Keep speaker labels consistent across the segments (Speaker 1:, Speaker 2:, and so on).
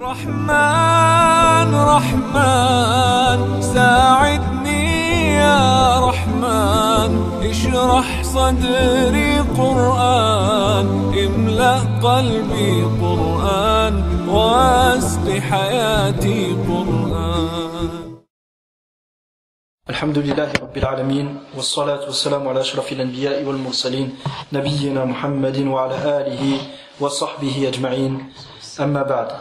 Speaker 1: رحمن رحمن ساعدني يا رحمن اشرح صدري قرآن املأ قلبي قرآن واسق حياتي قرآن.
Speaker 2: الحمد لله رب العالمين والصلاة والسلام على أشرف الأنبياء والمرسلين نبينا محمد وعلى آله وصحبه أجمعين أما بعد.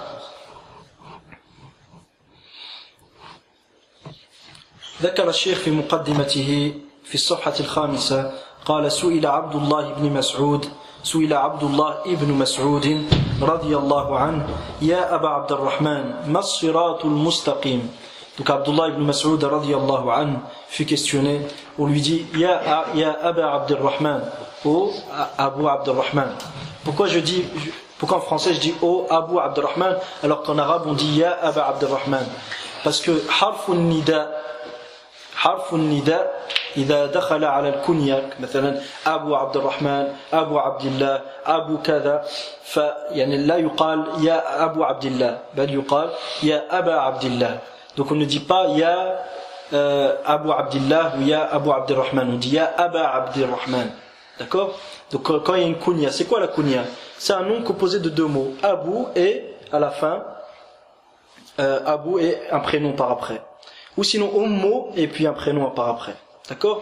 Speaker 2: ذكر الشيخ في مقدمته في الصفحة الخامسة قال سئل عبد الله بن مسعود رضي الله عنه يا أبا عبد الرحمن ما الصراط المستقيم. Donc Abdullah ibn Mas'ud radiyallahu anhu fut questionné, on lui dit Ya Aba Abdurrahman, ô Abu Abdurrahman. Pourquoi en français je dis ô Abu Abdurrahman alors qu'en arabe on dit Ya Aba Abdurrahman? Parce que harfun nida إذا دخل على الكنية مثلا أبو عبد الرحمن أبو عبد الله أبو كذا فيعني لا يقال يا أبو عبد الله بل يقال يا أبا عبد الله. Donc on ne dit pas Ya Abu Abdillah ou Ya Abu Abdurrahman, on dit Ya Aba Abdurrahman. D'accord? Donc quand il y a une kunya, c'est quoi la kunya? C'est un nom composé de deux mots, Abu et à la fin Abu et un prénom par après. Ou sinon Ummu et puis un prénom par après. D'accord?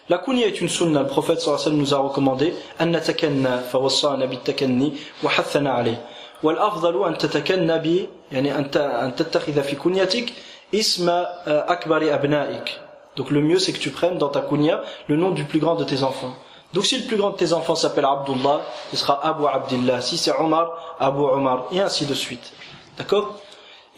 Speaker 2: La kunya est une sunna, le prophète sallallahu alayhi wa sallam nous a recommandé An natakanna fawassana bitakanni wa hathana alayh. والأفضل أن تتكنى ب يعني أن تتخذ في كنيتك اسم أكبر أبنائك. Donc le mieux c'est que tu prennes dans ta kunya le nom du plus grand de tes enfants. Donc si le plus grand de tes enfants s'appelle Abdullah, ce sera Abu Abdillah. Si c'est Omar, Abu Omar, et ainsi de suite. D'accord?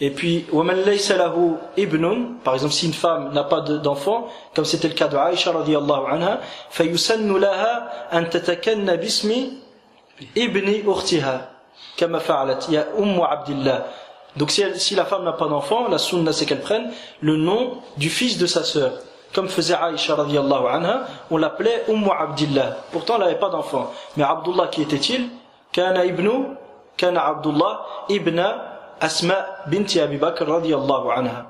Speaker 2: Et puis ومن ليس له ابن, par exemple si une femme n'a pas d'enfant, comme c'était le cas de Aïcha radiyallahu anha, فيسن لها أن تتكنى باسم ابن أختها كما فعلت يا أم عبد الله. Donc si la femme n'a pas d'enfant, la sunna c'est qu'elle prenne le nom du fils de sa sœur. Comme faisait Aïcha radiyallahu anha, on l'appelait Abdillah. Pourtant elle n'avait pas d'enfant. Mais Abdullah qui était-il? Kana Abdullah ibn Asma binti Abi Bakr radiyallahu anha.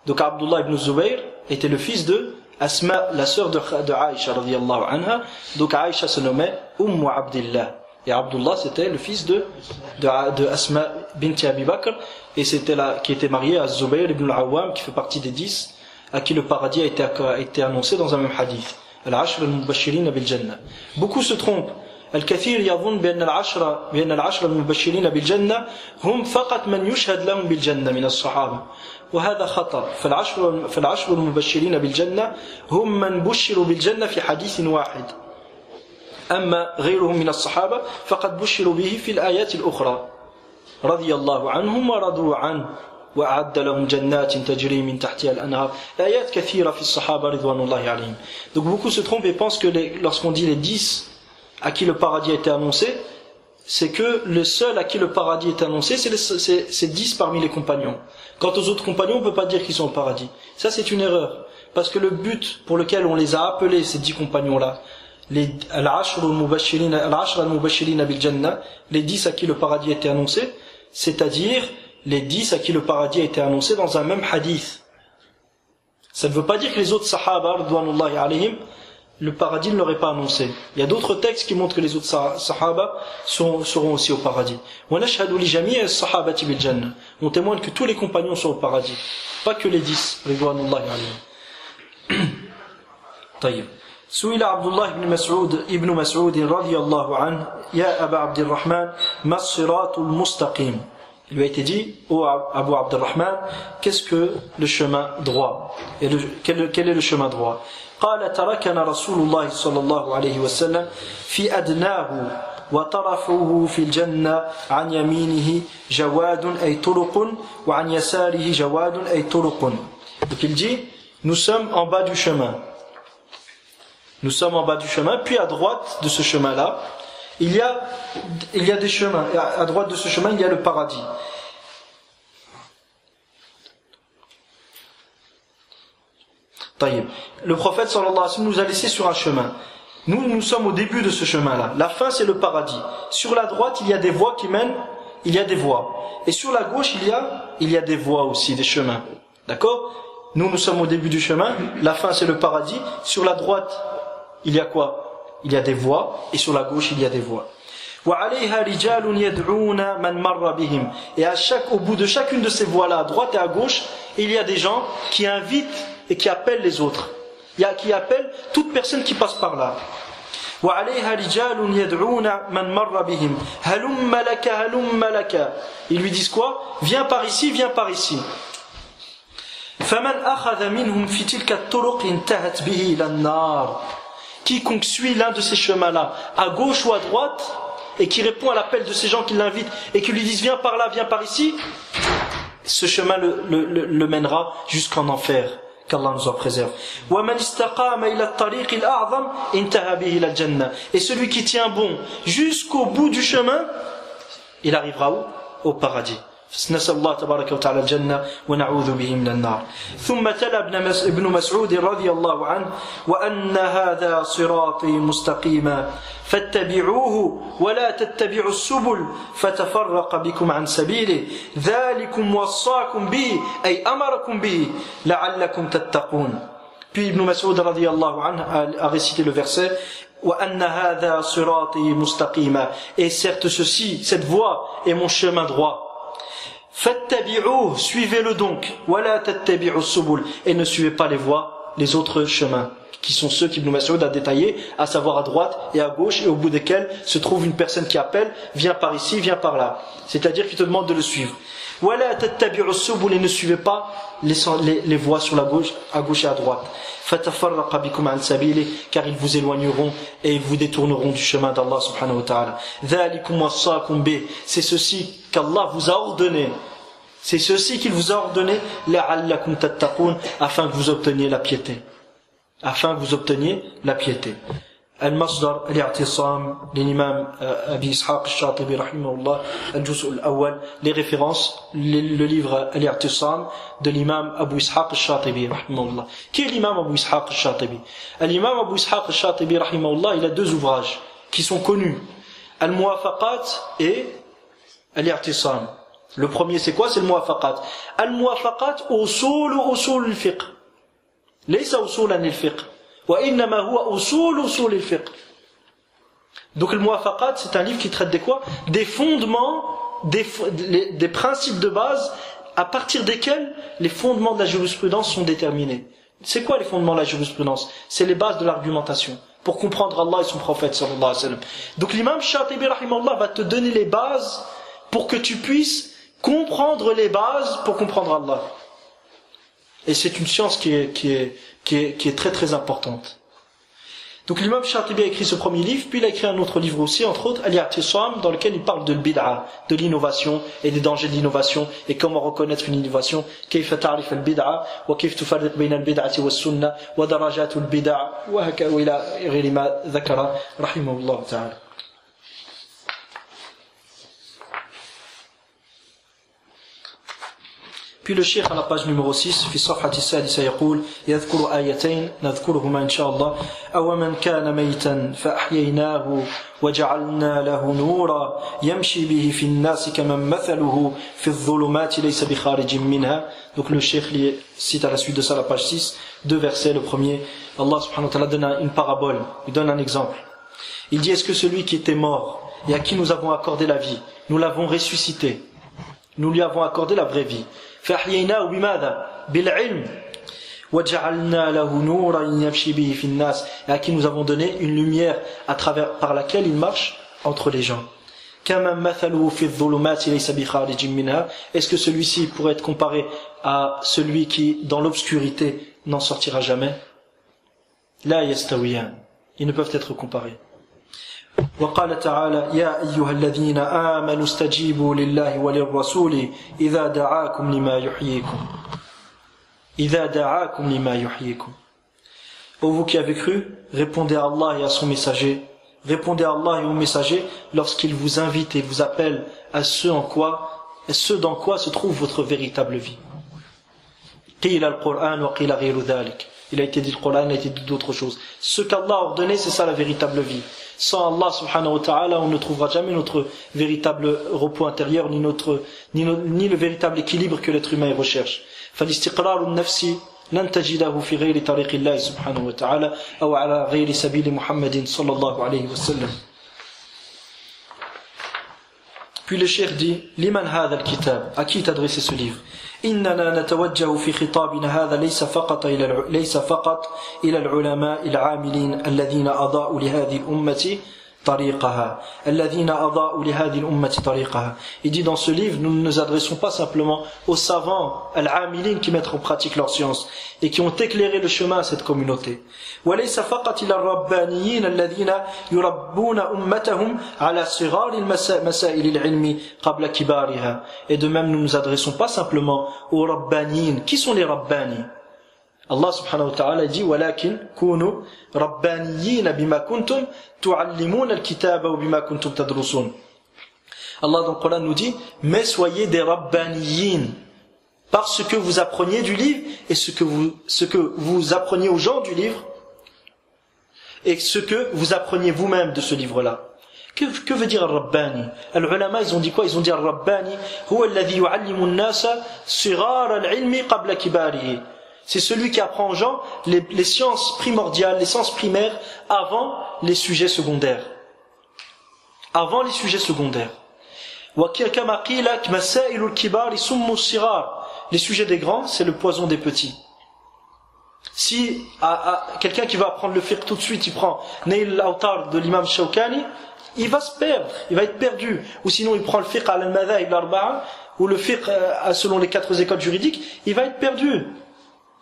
Speaker 2: Donc Abdullah ibn Zubayr était le fils de Asma, la sœur de Aïcha radiyallahu anha. Donc Aïcha se nommait Abdillah. Et Abdullah c'était le fils de Asma binti Abi Bakr, et c'était qui était marié à Zubayr ibn al-Awwam, qui fait partie des 10 à qui le paradis a été annoncé dans un même hadith. Al-Ashr al-Mubashirin bil-Jannah. Beaucoup se trompent. الكثير يظن بأن العشر المبشرين بالجنة هم فقط من يشهد لهم بالجنة من الصحابة، وهذا خطأ. فالعشر المبشرين بالجنة هم من بشروا بالجنة في حديث واحد، أما غيرهم من الصحابة فقد بشروا به في الآيات الأخرى رضي الله عنهم ورضوا عنه وأعد لهم جنات تجري من تحتها الأنهار. آيات كثيرة في الصحابة رضوان الله عليهم. Donc beaucoup se trompent et pensent que lorsqu'on dit les 10 à qui le paradis a été annoncé, c'est que le seul à qui le paradis est annoncé, c'est 10 parmi les compagnons. Quant aux autres compagnons, on ne peut pas dire qu'ils sont au paradis. Ça c'est une erreur, parce que le but pour lequel on les a appelés, ces 10 compagnons-là, les al-Ashr al-Mubashirin bil-Jannah, les 10 à qui le paradis a été annoncé, c'est-à-dire les 10 à qui le paradis a été annoncé dans un même hadith. Ça ne veut pas dire que les autres sahaba radwanullahi alayhim, le paradis ne l'aurait pas annoncé. Il y a d'autres textes qui montrent que les autres sahaba seront aussi au paradis. On témoigne que tous les compagnons sont au paradis, pas que les 10 radwanullahi alayhim. طيب. سئل عبد الله ابن مسعود رضي الله عنه يا أبا عبد الرحمن ما الصراط المستقيم. Il lui a été dit, ô Abu Abdurrahman, qu'est-ce que le chemin droit? Et quel est le chemin droit? قال تركنا رسول الله صلى الله عليه وسلم في أدناه وطرفه في الجنة عن يمينه جواد أي طرق وعن يساره جواد أي طرق. Donc il dit, nous sommes en bas du chemin. Nous sommes en bas du chemin, puis à droite de ce chemin-là, il y a des chemins. À droite de ce chemin, il y a le paradis. Le prophète sallallahu alayhi wa sallam nous a laissé sur un chemin. Nous sommes au début de ce chemin-là. La fin, c'est le paradis. Sur la droite, il y a des voies qui mènent il y a des voies. Et sur la gauche, il y a des voies aussi, des chemins. D'accord? Nous sommes au début du chemin, la fin c'est le paradis. Sur la droite, il y a quoi? Il y a des voies, et sur la gauche, il y a des voies. Et au bout de chacune de ces voies-là, à droite et à gauche, il y a des gens qui invitent et qui appellent les autres. Qui appellent toute personne qui passe par là. Ils lui disent quoi? Viens par ici, viens par ici. Quiconque suit l'un de ces chemins-là, à gauche ou à droite, et qui répond à l'appel de ces gens qui l'invitent et qui lui disent viens par là, viens par ici, ce chemin le mènera jusqu'en enfer. Qu'Allah nous en préserve. Et celui qui tient bon jusqu'au bout du chemin, il arrivera où? Au paradis. نسأل الله تبارك وتعالى الجنة ونعوذ به من النار. ثم تلا ابن مسعود رضي الله عنه وأن هذا صراطي مستقيما فاتبعوه ولا تتبعوا السبل فتفرق بكم عن سبيله ذلكم وصاكم به أي أمركم به لعلكم تتقون. Puis Ibn Mas'ud رضي الله عنه a récité le verset وأن هذا صراطي مستقيما, et certes ceci, cette voie est mon chemin droit. Fattabi'uh, suivez-le donc, wala tattabi'us subul, et ne suivez pas les voies, les autres chemins, qui sont ceux qu'Ibn Mas'ud a détaillés, à savoir à droite et à gauche, et au bout desquels se trouve une personne qui appelle, viens par ici, viens par là. C'est-à-dire qu'il te demande de le suivre. Wala tattabi'us subul, et ne suivez pas les voies sur la gauche, à gauche et à droite. Fatafarraqa bikum an sabili, car ils vous éloigneront et ils vous détourneront du chemin d'Allah subhanahu wa ta'ala. Dhalikum wassakum bih, c'est ceci qu'Allah vous a ordonné. C'est ceci qu'il vous a ordonné, la'allakum tattaqun, afin que vous obteniez la piété. Afin que vous obteniez la piété. Al-Masdar, al-i'tisam, l'imam Abi Ishaq al-Shatibi, rahimahullah, al-Juz' al-Awwal, les références, le livre al-i'tisam de l'imam Abu Ishaq al-Shatibi, rahimahullah. Qui est l'imam Abu Ishaq al-Shatibi? L'imam Abu Ishaq al-Shatibi, rahimahullah, il a deux ouvrages qui sont connus. Al-Muwafaqat et al-i'tisam. Le premier c'est quoi? C'est le Muwafaqat. Al-Muwafaqat, usul al-fiqh. Laysa usulan al-fiqh. Donc le Muwafaqat, c'est un livre qui traite de quoi? Des fondements, des principes de base à partir desquels les fondements de la jurisprudence sont déterminés. C'est quoi les fondements de la jurisprudence? C'est les bases de l'argumentation pour comprendre Allah et son prophète sallallahu alayhi wa sallam. Donc l'imam Shatibi rahimahullah va te donner les bases pour que tu puisses comprendre les bases pour comprendre Allah. Et c'est une science qui est très très importante. Donc l'imam Shatibi a écrit ce premier livre, puis il a écrit un autre livre aussi, entre autres Al-I'tisam, dans lequel il parle de l'bid'a, de l'innovation et des dangers de l'innovation et comment reconnaître une innovation. كيف تعرف البدعة وكيف تفرق بين البدعة والسنة ودرجات البدع وإلى غير ما ذكر رحمه الله تعالى. Puis le cheikh à la page numéro 6 في الصفحة السادسة يقول يذكر آيتين نذكرهما إن شاء الله أومن كان ميتا فأحييناه وجعلنا له نورا يمشي به في الناس كمن مثله في الظلمات ليس بخارج منها. Donc le cheikh cite à la suite de ça la page 6 deux versets. Le premier, Allah subhanahu wa ta'ala donne une parabole, il donne un exemple. Il dit, est-ce que celui qui était mort et à qui nous avons accordé la vie, nous l'avons ressuscité, nous lui avons accordé la vraie vie, فأحييناه بماذا؟ بالعلم وجعلنا له نورا يمشي به في الناس, et à qui nous avons donné une lumière par laquelle il marche entre les gens. كمن مثله في الظلمات ليس بخارج منها, est-ce que celui-ci pourrait être comparé à celui qui dans l'obscurité n'en sortira jamais? لا يستويان, ils ne peuvent être comparés. وقال تعالى يا أيها الذين آمنوا استجيبوا لله وللرسول إذا دعاكم لما يحييكم. Ô vous qui avez cru, répondez à Allah et à son messager. Répondez à Allah et au messager lorsqu'il vous invite et vous appelle à ce dans quoi se trouve votre véritable vie. قيل القرآن وقيل غير ذلك. Il a été dit le Coran, il a été dit d'autres choses. Ce qu'Allah a ordonné, c'est ça la véritable vie. Sans Allah subhanahu wa ta'ala, on ne trouvera jamais notre véritable repos intérieur, ni le véritable équilibre que l'être humain recherche. فالاستقرار النفسي لن تجده في غير طريق الله سبحانه وتعالى أو على غير سبيل محمد صلى الله عليه وسلم. Puis le cheikh dit, liman hadha al-kitab, à qui est adressé ce livre? إننا نتوجه في خطابنا هذا ليس فقط إلى العلماء العاملين الذين أضاءوا لهذه الأمة طريقها. Il dit dans ce livre, nous ne nous adressons pas simplement aux savants, al-amilin, qui mettent en pratique leur science et qui ont éclairé le chemin à cette communauté. وليس فقط إلى الربانيين الذين يربون أمتهم على صغار المسائل العلم قبل كبارها. Et de même, nous ne nous adressons pas simplement aux rabbaniyin. Qui sont les rabbani? Allah subhanahu wa ta'ala dit ولكن كونوا ربانيين بما كنتم تعلمون الكتاب وبما كنتم تدرسون. Allah dans le Coran nous dit mais soyez des rabbaniyin par ce que vous appreniez du livre et ce que vous appreniez aux gens du livre et ce que vous appreniez vous-même de ce livre-là. Que veut dire al-Rabbani? Al-ulama, ils ont dit quoi? Ils ont dit al-Rabbani huwa alladhi yu'allimu an-nasa sighara al-ilmi qabla kibarihi. C'est celui qui apprend aux gens les sciences primordiales, les sciences primaires avant les sujets secondaires. Avant les sujets secondaires. Les sujets des grands, c'est le poison des petits. Si quelqu'un qui va apprendre le fiqh tout de suite, il prend Nail al-Awtar de l'imam Shawkani, il va se perdre, il va être perdu. Ou sinon il prend le fiqh al-Madhahib al-Arba'a, ou le fiqh selon les 4 écoles juridiques, il va être perdu.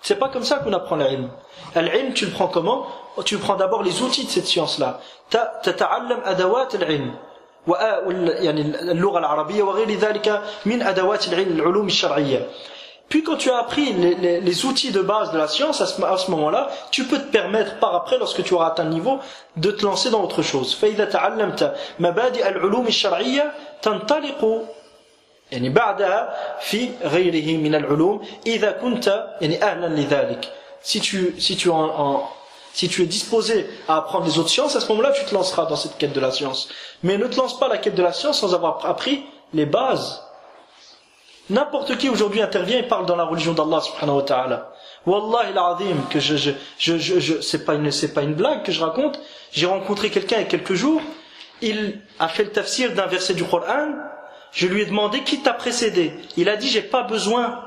Speaker 2: C'est pas comme ça qu'on apprend l'ilm. L'ilm, tu le prends comment? Tu prends d'abord les outils de cette science-là. تتعلم أدوات العلم يعني اللغة العربية وغير ذلك من أدوات العلوم الشرعية. Puis quand tu as appris les outils de base de la science, à ce moment-là, tu peux te permettre par après, lorsque tu auras atteint le niveau, de te lancer dans autre chose. فإذا تعلمت مبادئ العلوم الشرعية تنطلق يعني بعدها في غيره من العلوم إذا كنت يعني أهلا لذلك. Si tu es disposé à apprendre les autres sciences, à ce moment-là tu te lanceras dans cette quête de la science. Mais ne te lance pas la quête de la science sans avoir appris les bases. N'importe qui aujourd'hui intervient et parle dans la religion d'Allah subhanahu wa ta'ala. Wallahi al-azim, que c'est pas une blague que je raconte. J'ai rencontré quelqu'un il y a quelques jours, il a fait le tafsir d'un verset du Coran. Je lui ai demandé qui t'a précédé. Il a dit j'ai pas besoin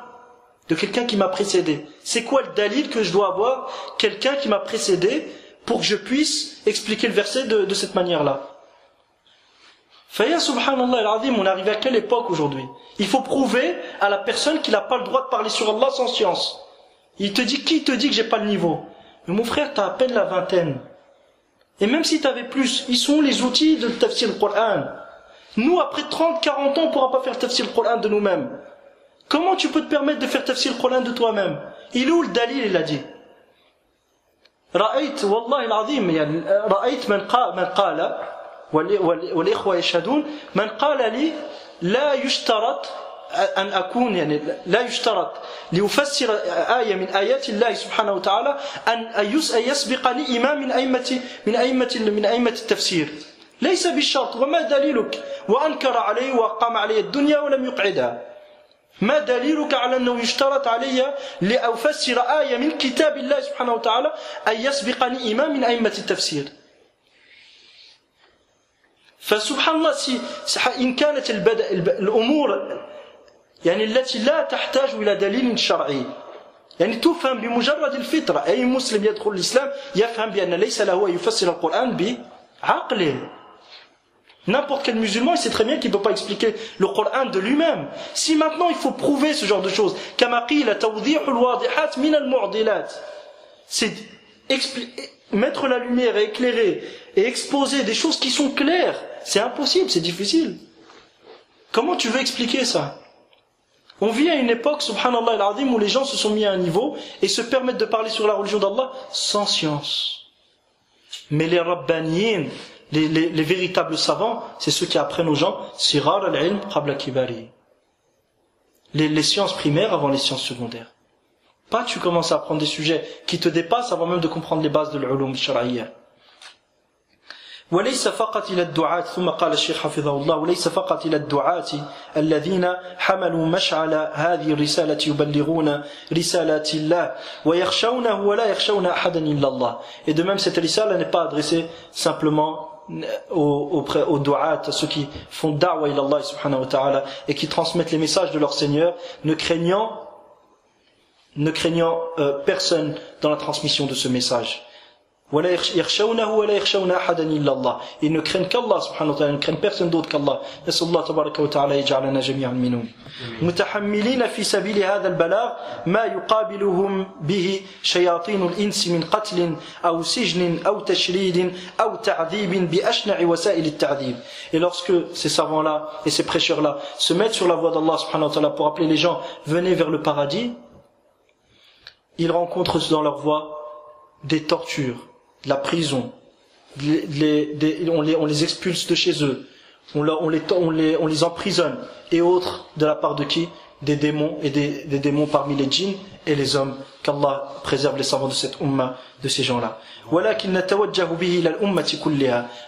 Speaker 2: de quelqu'un qui m'a précédé. C'est quoi le dalil que je dois avoir quelqu'un qui m'a précédé pour que je puisse expliquer le verset de cette manière-là? Faya subhanallah al-azim, on arrive à quelle époque aujourd'hui? Il faut prouver à la personne qu'il n'a pas le droit de parler sur Allah sans science. Qui te dit que j'ai pas le niveau? Mais mon frère, t'as à peine la vingtaine. Et même si t'avais plus, ils sont les outils de tafsir le Coran. Nous, après 30, 40 ans, on ne pourra pas faire tafsir le Coran de nous-mêmes. Comment tu peux te permettre de faire tafsir le Coran de toi-même? Il est où le dalil? Il a dit. رأيت والله العظيم يعني رأيت من قال والإخوة يشهدون من قال لي لا يشترط أن أكون يعني لا يشترط ليفسر آية من آيات الله سبحانه وتعالى أن يسبقني إمام من أئمة التفسير. ليس بالشرط. وما دليلك؟ وأنكر عليه وقام عليه الدنيا ولم يقعدها. ما دليلك على أنه يشترط علي لأفسر آية من كتاب الله سبحانه وتعالى أن يسبقني إمام من أئمة التفسير؟ فسبحان الله إن كانت الأمور يعني التي لا تحتاج إلى دليل شرعي يعني تفهم بمجرد الفطرة. أي مسلم يدخل الإسلام يفهم بأن ليس له أن يفسر القرآن بعقله. N'importe quel musulman, il sait très bien qu'il ne peut pas expliquer le Coran de lui-même. Si maintenant il faut prouver ce genre de choses, c'est mettre la lumière et éclairer et exposer des choses qui sont claires, c'est impossible, c'est difficile. Comment tu veux expliquer ça? On vit à une époque, subhanallah al-azim, où les gens se sont mis à un niveau et se permettent de parler sur la religion d'Allah sans science. Mais les rabbaniyin, les véritables savants, c'est ceux qui apprennent aux gens sirar al-ilm qabla kibari. Les sciences primaires avant les sciences secondaires. Pas tu commences à apprendre des sujets qui te dépassent avant même de comprendre les bases de l'ulum al-shar'iyya. وليس فقط إلى الدعاة ثم قال الشيخ حفظه الله وليس فقط إلى الدعاة الذين حملوا مشعل هذه الرسالة يبلغون رسالات الله ويخشونه ولا يخشون أحدا إلا الله. Et de même cette risala n'est pas adressée simplement aux du'at, à ceux qui font da'wa ila Allah subhanahu wa ta'ala et qui transmettent les messages de leur Seigneur ne craignant personne dans la transmission de ce message. ولا يخشونه ولا يخشون أحدا إلا الله. Ils ne craignent qu'Allah subhanahu wa ta'ala, ils ne craignent personne d'autre qu'Allah. نسأل الله تبارك وتعالى يجعلنا جميعا منهم. متحملين في سبيل هذا البلاغ ما يقابلهم به شياطين الإنس من قتل أو سجن أو تشريد أو تعذيب بأشنع وسائل التعذيب. Et lorsque ces savants-là et ces prêcheurs-là se mettent sur la voie d'Allah subhanahu wa ta'ala pour appeler les gens venez vers le paradis, ils rencontrent dans leur voie des tortures, la prison, on les expulse de chez eux, on les emprisonne, et autres de la part de qui? Des démons et des démons parmi les djinns et les hommes. Qu'Allah préserve les savants de cette umma, de ces gens-là.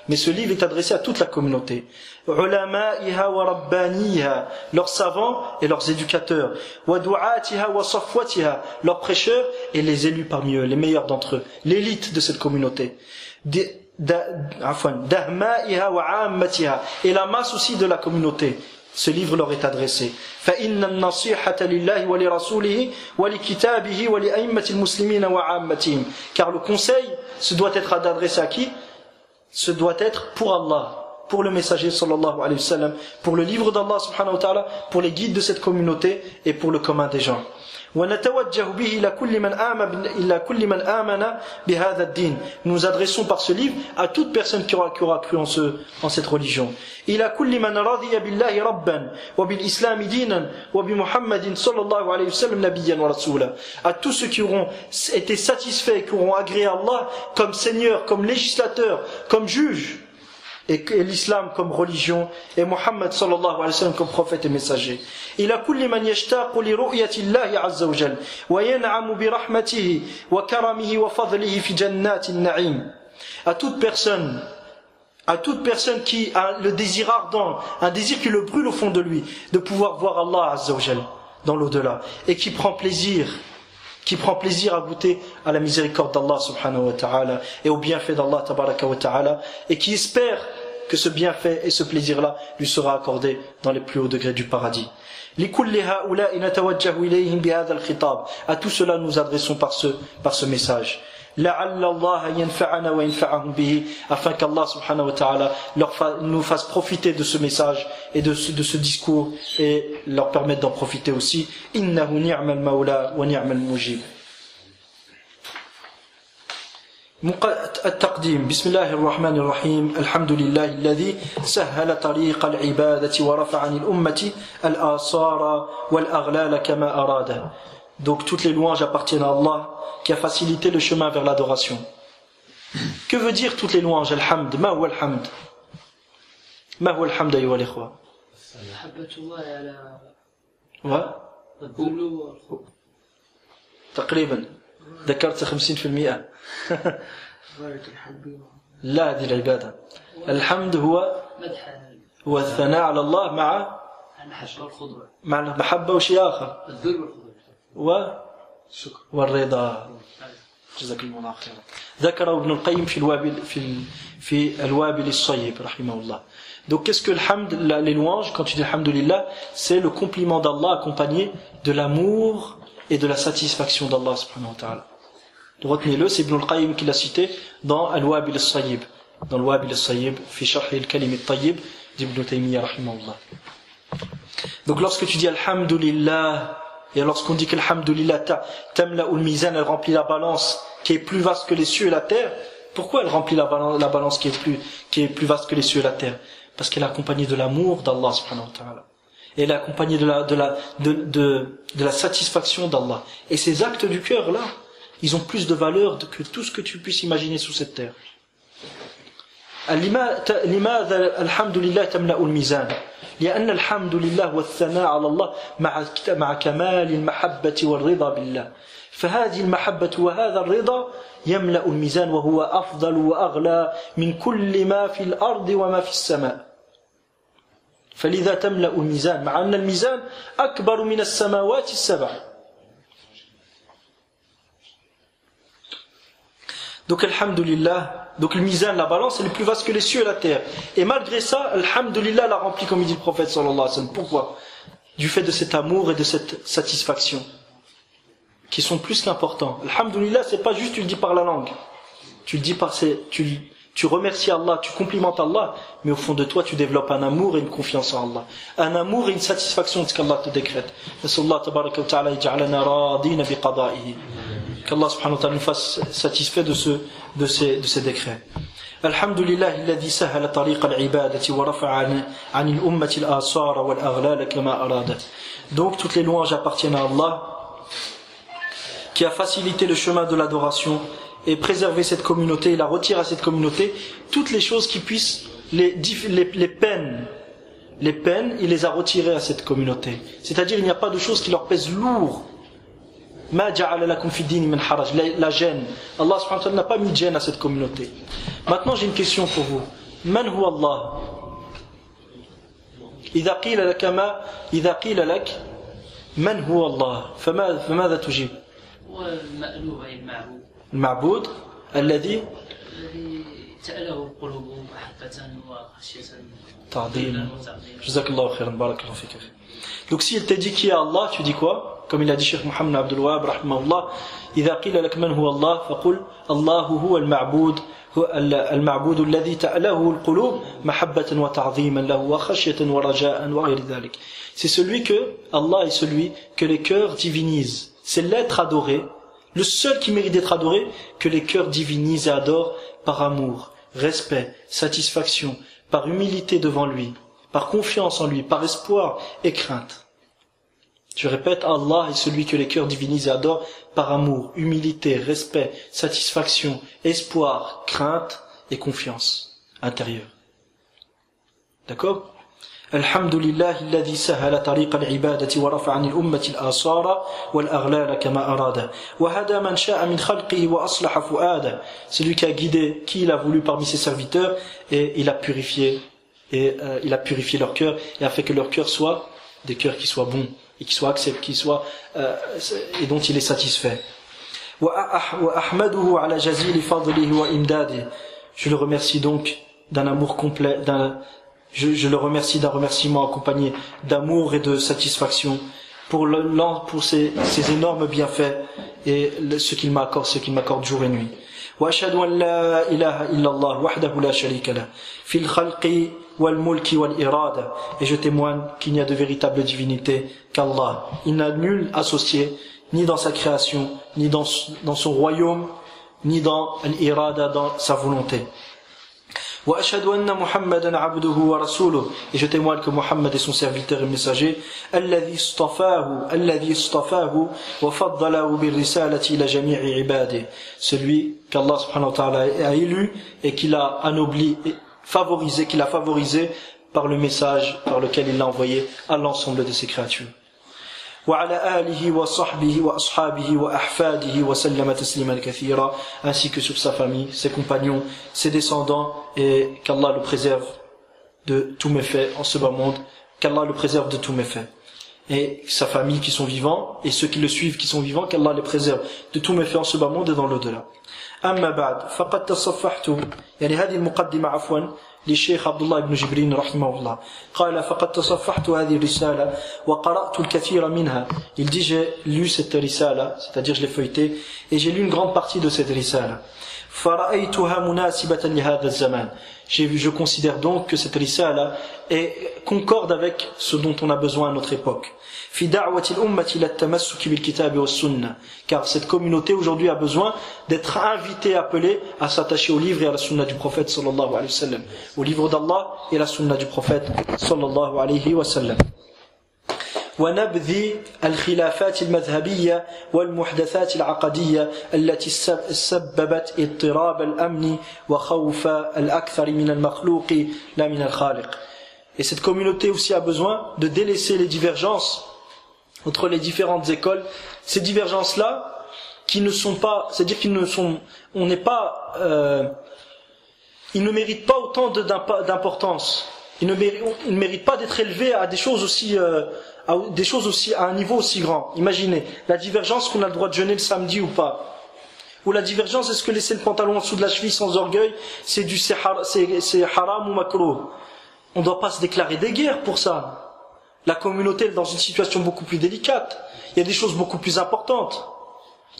Speaker 2: Mais ce livre est adressé à toute la communauté. Leurs savants et leurs éducateurs, leurs prêcheurs et les élus parmi eux, les meilleurs d'entre eux, l'élite de cette communauté. Et la masse aussi de la communauté. Ce livre leur est adressé. فإن النصيحة لله ولرسوله ولكتابه ولأئمة المسلمين وعامتهم. Car le conseil, ce doit être adressé à qui? Ce doit être pour Allah, pour le messager sallallahu alayhi wa sallam, pour le livre d'Allah subhanahu wa ta'ala, pour les guides de cette communauté et pour le commun des gens. ونتوجه به إلى كل من آمن بهذا الدين. Nous adressons par ce livre à toute personne qui aura cru en cette religion. إلى كل من رضي بالله ربا وبالإسلام دينا وبمحمد صلى الله عليه وسلم نبيا ورسولا. À tous ceux qui auront été satisfaits, qui auront agréé Allah comme Seigneur, comme législateur, comme juge, et l'islam comme religion, et Muhammad sallallahu alayhi wa sallam comme prophète et messager. إلى كل من يشتاق لرؤية الله عز وجل وينعم برحمته وكرمه وفضله في جنات النعيم. À toute personne qui a le désir ardent, un désir qui le brûle au fond de lui, de pouvoir voir Allah azza wa jal dans l'au-delà, et qui prend plaisir à goûter à la miséricorde d'Allah subhanahu wa ta'ala et au bienfait d'Allah tabaraka wa ta'ala, et qui espère que ce bienfait et ce plaisir-là lui sera accordé dans les plus hauts degrés du paradis. À tout cela nous adressons par ce message. Afin qu'Allah subhanahu wa ta'ala nous fasse profiter de ce message et de ce discours et leur permette d'en profiter aussi. Innahu ni'mal mawla wa ni'mal mujib. التقديم بسم الله الرحمن الرحيم الحمد لله الذي سهل طريق العبادة ورفع عن الأمة الآثار والأغلال كما أراد. Donc toutes les louanges appartiennent à Allah qui a facilité le chemin vers l'adoration. Que veut dire toutes les louanges? Alhamd, ma huwa alhamd? Ma huwa alhamd ayyuha al-ikhwa?
Speaker 3: محبة على
Speaker 2: الذل والخوف تقريبا ذكرت 50%. لا هذه العبادة. الحمد هو الثناء على الله مع المحبة وشيء آخر والرضا. جزاك الله خيرا. ذكر ابن القيم في الوابل الصيب رحمه الله. Donc qu'est-ce que les louanges? Quand tu dis alhamdulillah, c'est le compliment d'Allah accompagné de l'amour et de la satisfaction d'Allah subhanahu wa ta'ala. Retenez-le, c'est Ibn al-Qayyim qui l'a cité dans Al-Wabil al-Sayyib, dans Al-Wabil al-Sayyib fi Sharh al-Kalim al-Tayyib d'Ibn Taymiyyah rahimahullah. Donc lorsque tu dis alhamdulillah, et lorsqu'on dit que alhamdulillah tamla'u al-mizan, elle remplit la balance qui est plus vaste que les cieux et la terre. Pourquoi elle remplit la balance qui est plus vaste que les cieux et la terre? Parce qu'elle est accompagnée de l'amour d'Allah subhanahu wa ta'ala. Et elle est accompagnée de la satisfaction d'Allah. Et ces actes du cœur là, ils ont plus de valeur que tout ce que tu puisses imaginer sous cette terre. لأن الحمد لله والثناء على الله مع كمال المحبة والرضا بالله. فهذه المحبة وهذا الرضا يملأ الميزان وهو أفضل وأغلى من كل ما في الأرض وما في السماء. فلذا تملأ الميزان مع أن الميزان أكبر من السماوات السبع. Donc alhamdulillah, donc le mizan, la balance, est le plus vaste que les cieux et la terre. Et malgré ça, alhamdulillah l'a rempli comme il dit le prophète sallallahu alayhi wa sallam. Pourquoi? Du fait de cet amour et de cette satisfaction qui sont plus qu'importants. Alhamdulillah, c'est pas juste tu le dis par la langue. Tu le dis par tu remercies Allah, tu complimentes Allah, mais au fond de toi tu développes un amour et une confiance en Allah. Un amour et une satisfaction de ce qu'Allah te décrète. Nas'Allah tabaraka wa ta'ala yaj'alana radina bi qada'ihi. Qu'Allah subhanahu wa ta'ala nous fasse satisfait de ces décrets. Alhamdulillah alladhi sahala tariq al-ibadati wa rafa'a 'an al-ummati al-asara wal-aghlal kama arada. Donc toutes les louanges appartiennent à Allah qui a facilité le chemin de l'adoration et préservé cette communauté, il a retiré à cette communauté toutes les choses qui puissent les peines, il les a retirées à cette communauté. C'est-à-dire il n'y a pas de choses qui leur pèsent lourd. Ma ja'ala lakum fi din min haraj, la gêne. Allah subhanahu wa ta'ala n'a pas mis de gêne à cette communauté. Maintenant j'ai une question pour vous. Man huwa Allah? إذا قيل لك من هو الله فماذا تجيب؟
Speaker 3: هو المألوه أي المعبود.
Speaker 2: المعبود الذي
Speaker 3: تأله القلوب محبة وخشية
Speaker 2: تعظيما. جزاك الله خيرا بارك الله فيك. Donc si il te dit qui est Allah, tu dis quoi? Comme il a dit Cheikh Mohammed Abdul Wahhab rahimahullah, إذا قيل لك من هو الله فقل الله هو المعبود المعبود الذي تأله القلوب محبة وتعظيما له وخشية ورجاء وغير ذلك. C'est celui que Allah est celui que les cœurs divinisent. C'est l'être adoré, le seul qui mérite d'être adoré, que les cœurs divinisent et adorent par amour, respect, satisfaction, par humilité devant lui, par confiance en lui, par espoir et crainte. Je répète, Allah est celui que les cœurs divinisent et adorent par amour, humilité, respect, satisfaction, espoir, crainte et confiance intérieure. D'accord? Alhamdulillah alladhi sahala tariq al-ibadati wa rafa'a 'an al-ummati al-asara wal-aghlal kama arada wa hada man sha'a min khalqihi wa aslaha fu'ada. Celui qui a guidé qui il a voulu parmi ses serviteurs et il a purifié leur cœur et a fait que leur cœur soit des cœurs qui soient bons et qui soient acceptés, et dont il est satisfait. Wa ahmaduhu ala jazili fadlihi wa imdadihi. Je le remercie donc d'un amour complet, je le remercie d'un remerciement accompagné d'amour et de satisfaction pour ces énormes bienfaits et ce qu'il m'accorde jour et nuit. Wa ashhadu an la ilaha illa Allah wahdahu la sharika lah fil khalqi wal mulki wal irada. Et je témoigne qu'il n'y a de véritable divinité qu'Allah. Il n'a nul associé, ni dans sa création, ni dans son royaume, ni dans l'irada, dans sa volonté. Wa ashhadu anna Muhammadan abduhu wa rasuluhu. Et je témoigne que Muhammad est son serviteur et messager. Alladhi istafahu wa faddalahu bir risalati ila jami'i ibadihi. Celui qu'Allah subhanahu wa ta'ala a élu et qu'il a anobli et favorisé, qu'il a favorisé par le message par lequel il l'a envoyé à l'ensemble de ses créatures. وعلى آله وصحبه وأصحابه وأحفاده وسلم تسليما كثيرا. Ainsi que sur sa famille, ses compagnons, ses descendants, et qu'Allah le préserve de tous méfaits en ce bas monde, qu'Allah le préserve de tous méfaits, et sa famille qui sont vivants et ceux qui le suivent qui sont vivants, qu'Allah les préserve de tous méfaits en ce bas monde et dans l'au-delà. أما بعد فقد تصفحت يعني هذه المقدمة عفوا للشيخ عبد الله بن جبرين رحمه الله. قال فقد تصفحت هذه الرسالة وقرأت الكثير منها. Il dit j'ai lu cette risala, c'est-à-dire je l'ai feuilleté et j'ai lu une grande partie de cette risala. فرأيتها مناسبة لهذا الزمان. Je considère donc que cette risala concorde avec ce dont on a besoin à notre époque. في دعوة الأمة إلى التمسك بالكتاب والسنة. Car cette communauté aujourd'hui a besoin d'être invitée, appelée à s'attacher au livre et à la sunna du prophète sallallahu alayhi wa sallam, au livre d'Allah et à la sunna du prophète sallallahu alayhi wa sallam. ونبذ الخلافات المذهبية والمحدثات العقدية التي سببت اضطراب الأمن وخوف الأكثر من المخلوق لا من الخالق. Et cette communauté aussi a besoin de délaisser les divergences entre les différentes écoles. Ces divergences-là, qui ne sont pas, c'est-à-dire qu'ils ne sont, on n'est pas, ils ne méritent pas autant d'importance. Ils ne méritent pas d'être élevés à des choses aussi, à un niveau aussi grand. Imaginez la divergence qu'on a le droit de jeûner le samedi ou pas. Ou la divergence, est-ce que laisser le pantalon en dessous de la cheville sans orgueil, c'est haram ou makruh? On ne doit pas se déclarer des guerres pour ça. La communauté est dans une situation beaucoup plus délicate. Il y a des choses beaucoup plus importantes.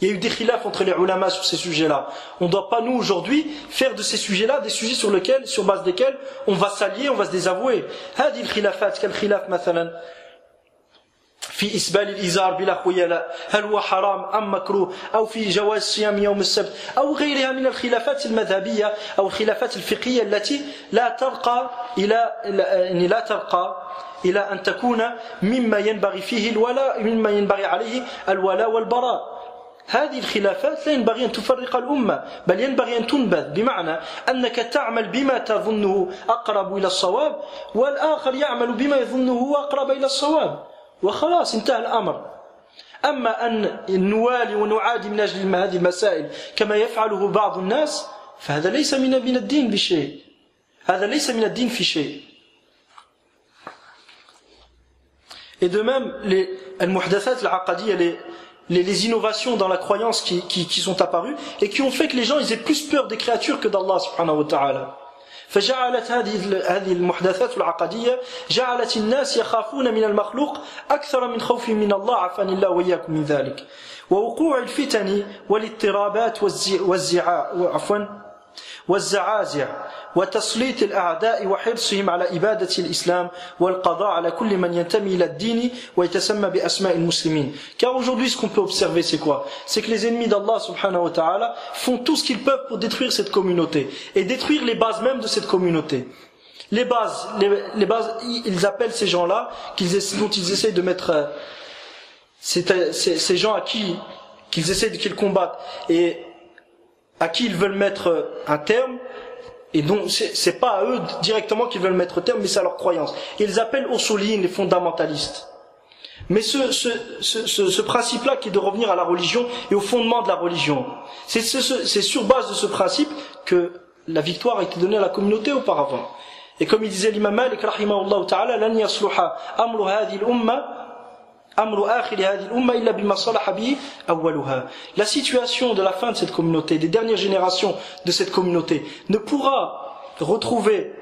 Speaker 2: Il y a eu des khilafs entre les ulama sur ces sujets-là. On ne doit pas, nous, aujourd'hui, faire de ces sujets-là des sujets sur base desquels on va s'allier, on va se désavouer. هذه الخلافات كالخلاف مثلا في إسبال الإزار بلا خيلاء هل هو حرام أم مكروه أو في جواز صيام يوم السبت أو غيرها من الخلافات المذهبية أو الخلافات الفقهية التي لا ترقى إلى أن تكون مما ينبغي فيه الولاء مما ينبغي عليه الولاء والبراء. هذه الخلافات لا ينبغي أن تفرق الأمة بل ينبغي أن تنبذ بمعنى أنك تعمل بما تظنه أقرب إلى الصواب والآخر يعمل بما يظنه أقرب إلى الصواب وخلاص انتهى الأمر. أما أن نوالي ونعادي من أجل هذه المسائل كما يفعله بعض الناس فهذا ليس من الدين بشيء. هذا ليس من الدين في شيء. Et de même, les al-muhdathat al-aqadiyya, les innovations dans la croyance qui sont apparues et qui ont fait que les gens ils aient plus peur des créatures que d'Allah subhanahu wa ta'ala. فجعلت هذه المحدثات العقدية جعلت الناس يخافون من المخلوق أكثر من خوفهم من الله عافاني الله وإياكم من ذلك. ووقوع الفتن والاضطرابات والزعازع وتسليط الأعداء وحرصهم على إبادة الإسلام والقضاء على كل من ينتمي إلى الدين ويتسمى بأسماء المسلمين. Car aujourd'hui ce qu'on peut observer c'est quoi? C'est que les ennemis d'Allah subhanahu wa ta'ala font tout ce qu'ils peuvent pour détruire cette communauté et détruire les bases même de cette communauté. Les bases, ils appellent ces gens-là dont ils essayent de mettre ces gens à qui qu'ils combattent et à qui ils veulent mettre un terme, et donc c'est pas à eux directement qu'ils veulent mettre terme, mais c'est à leur croyance. Ils appellent usuliyin, les fondamentalistes. Mais ce principe-là qui est de revenir à la religion et au fondement de la religion, c'est sur base de ce principe que la victoire a été donnée à la communauté auparavant. Et comme il disait l'imam Malik rahimahullah ta'ala, lan yasluha amru hadhihi al-umma la situation de la fin de cette communauté, des dernières générations de cette communauté ne pourra retrouver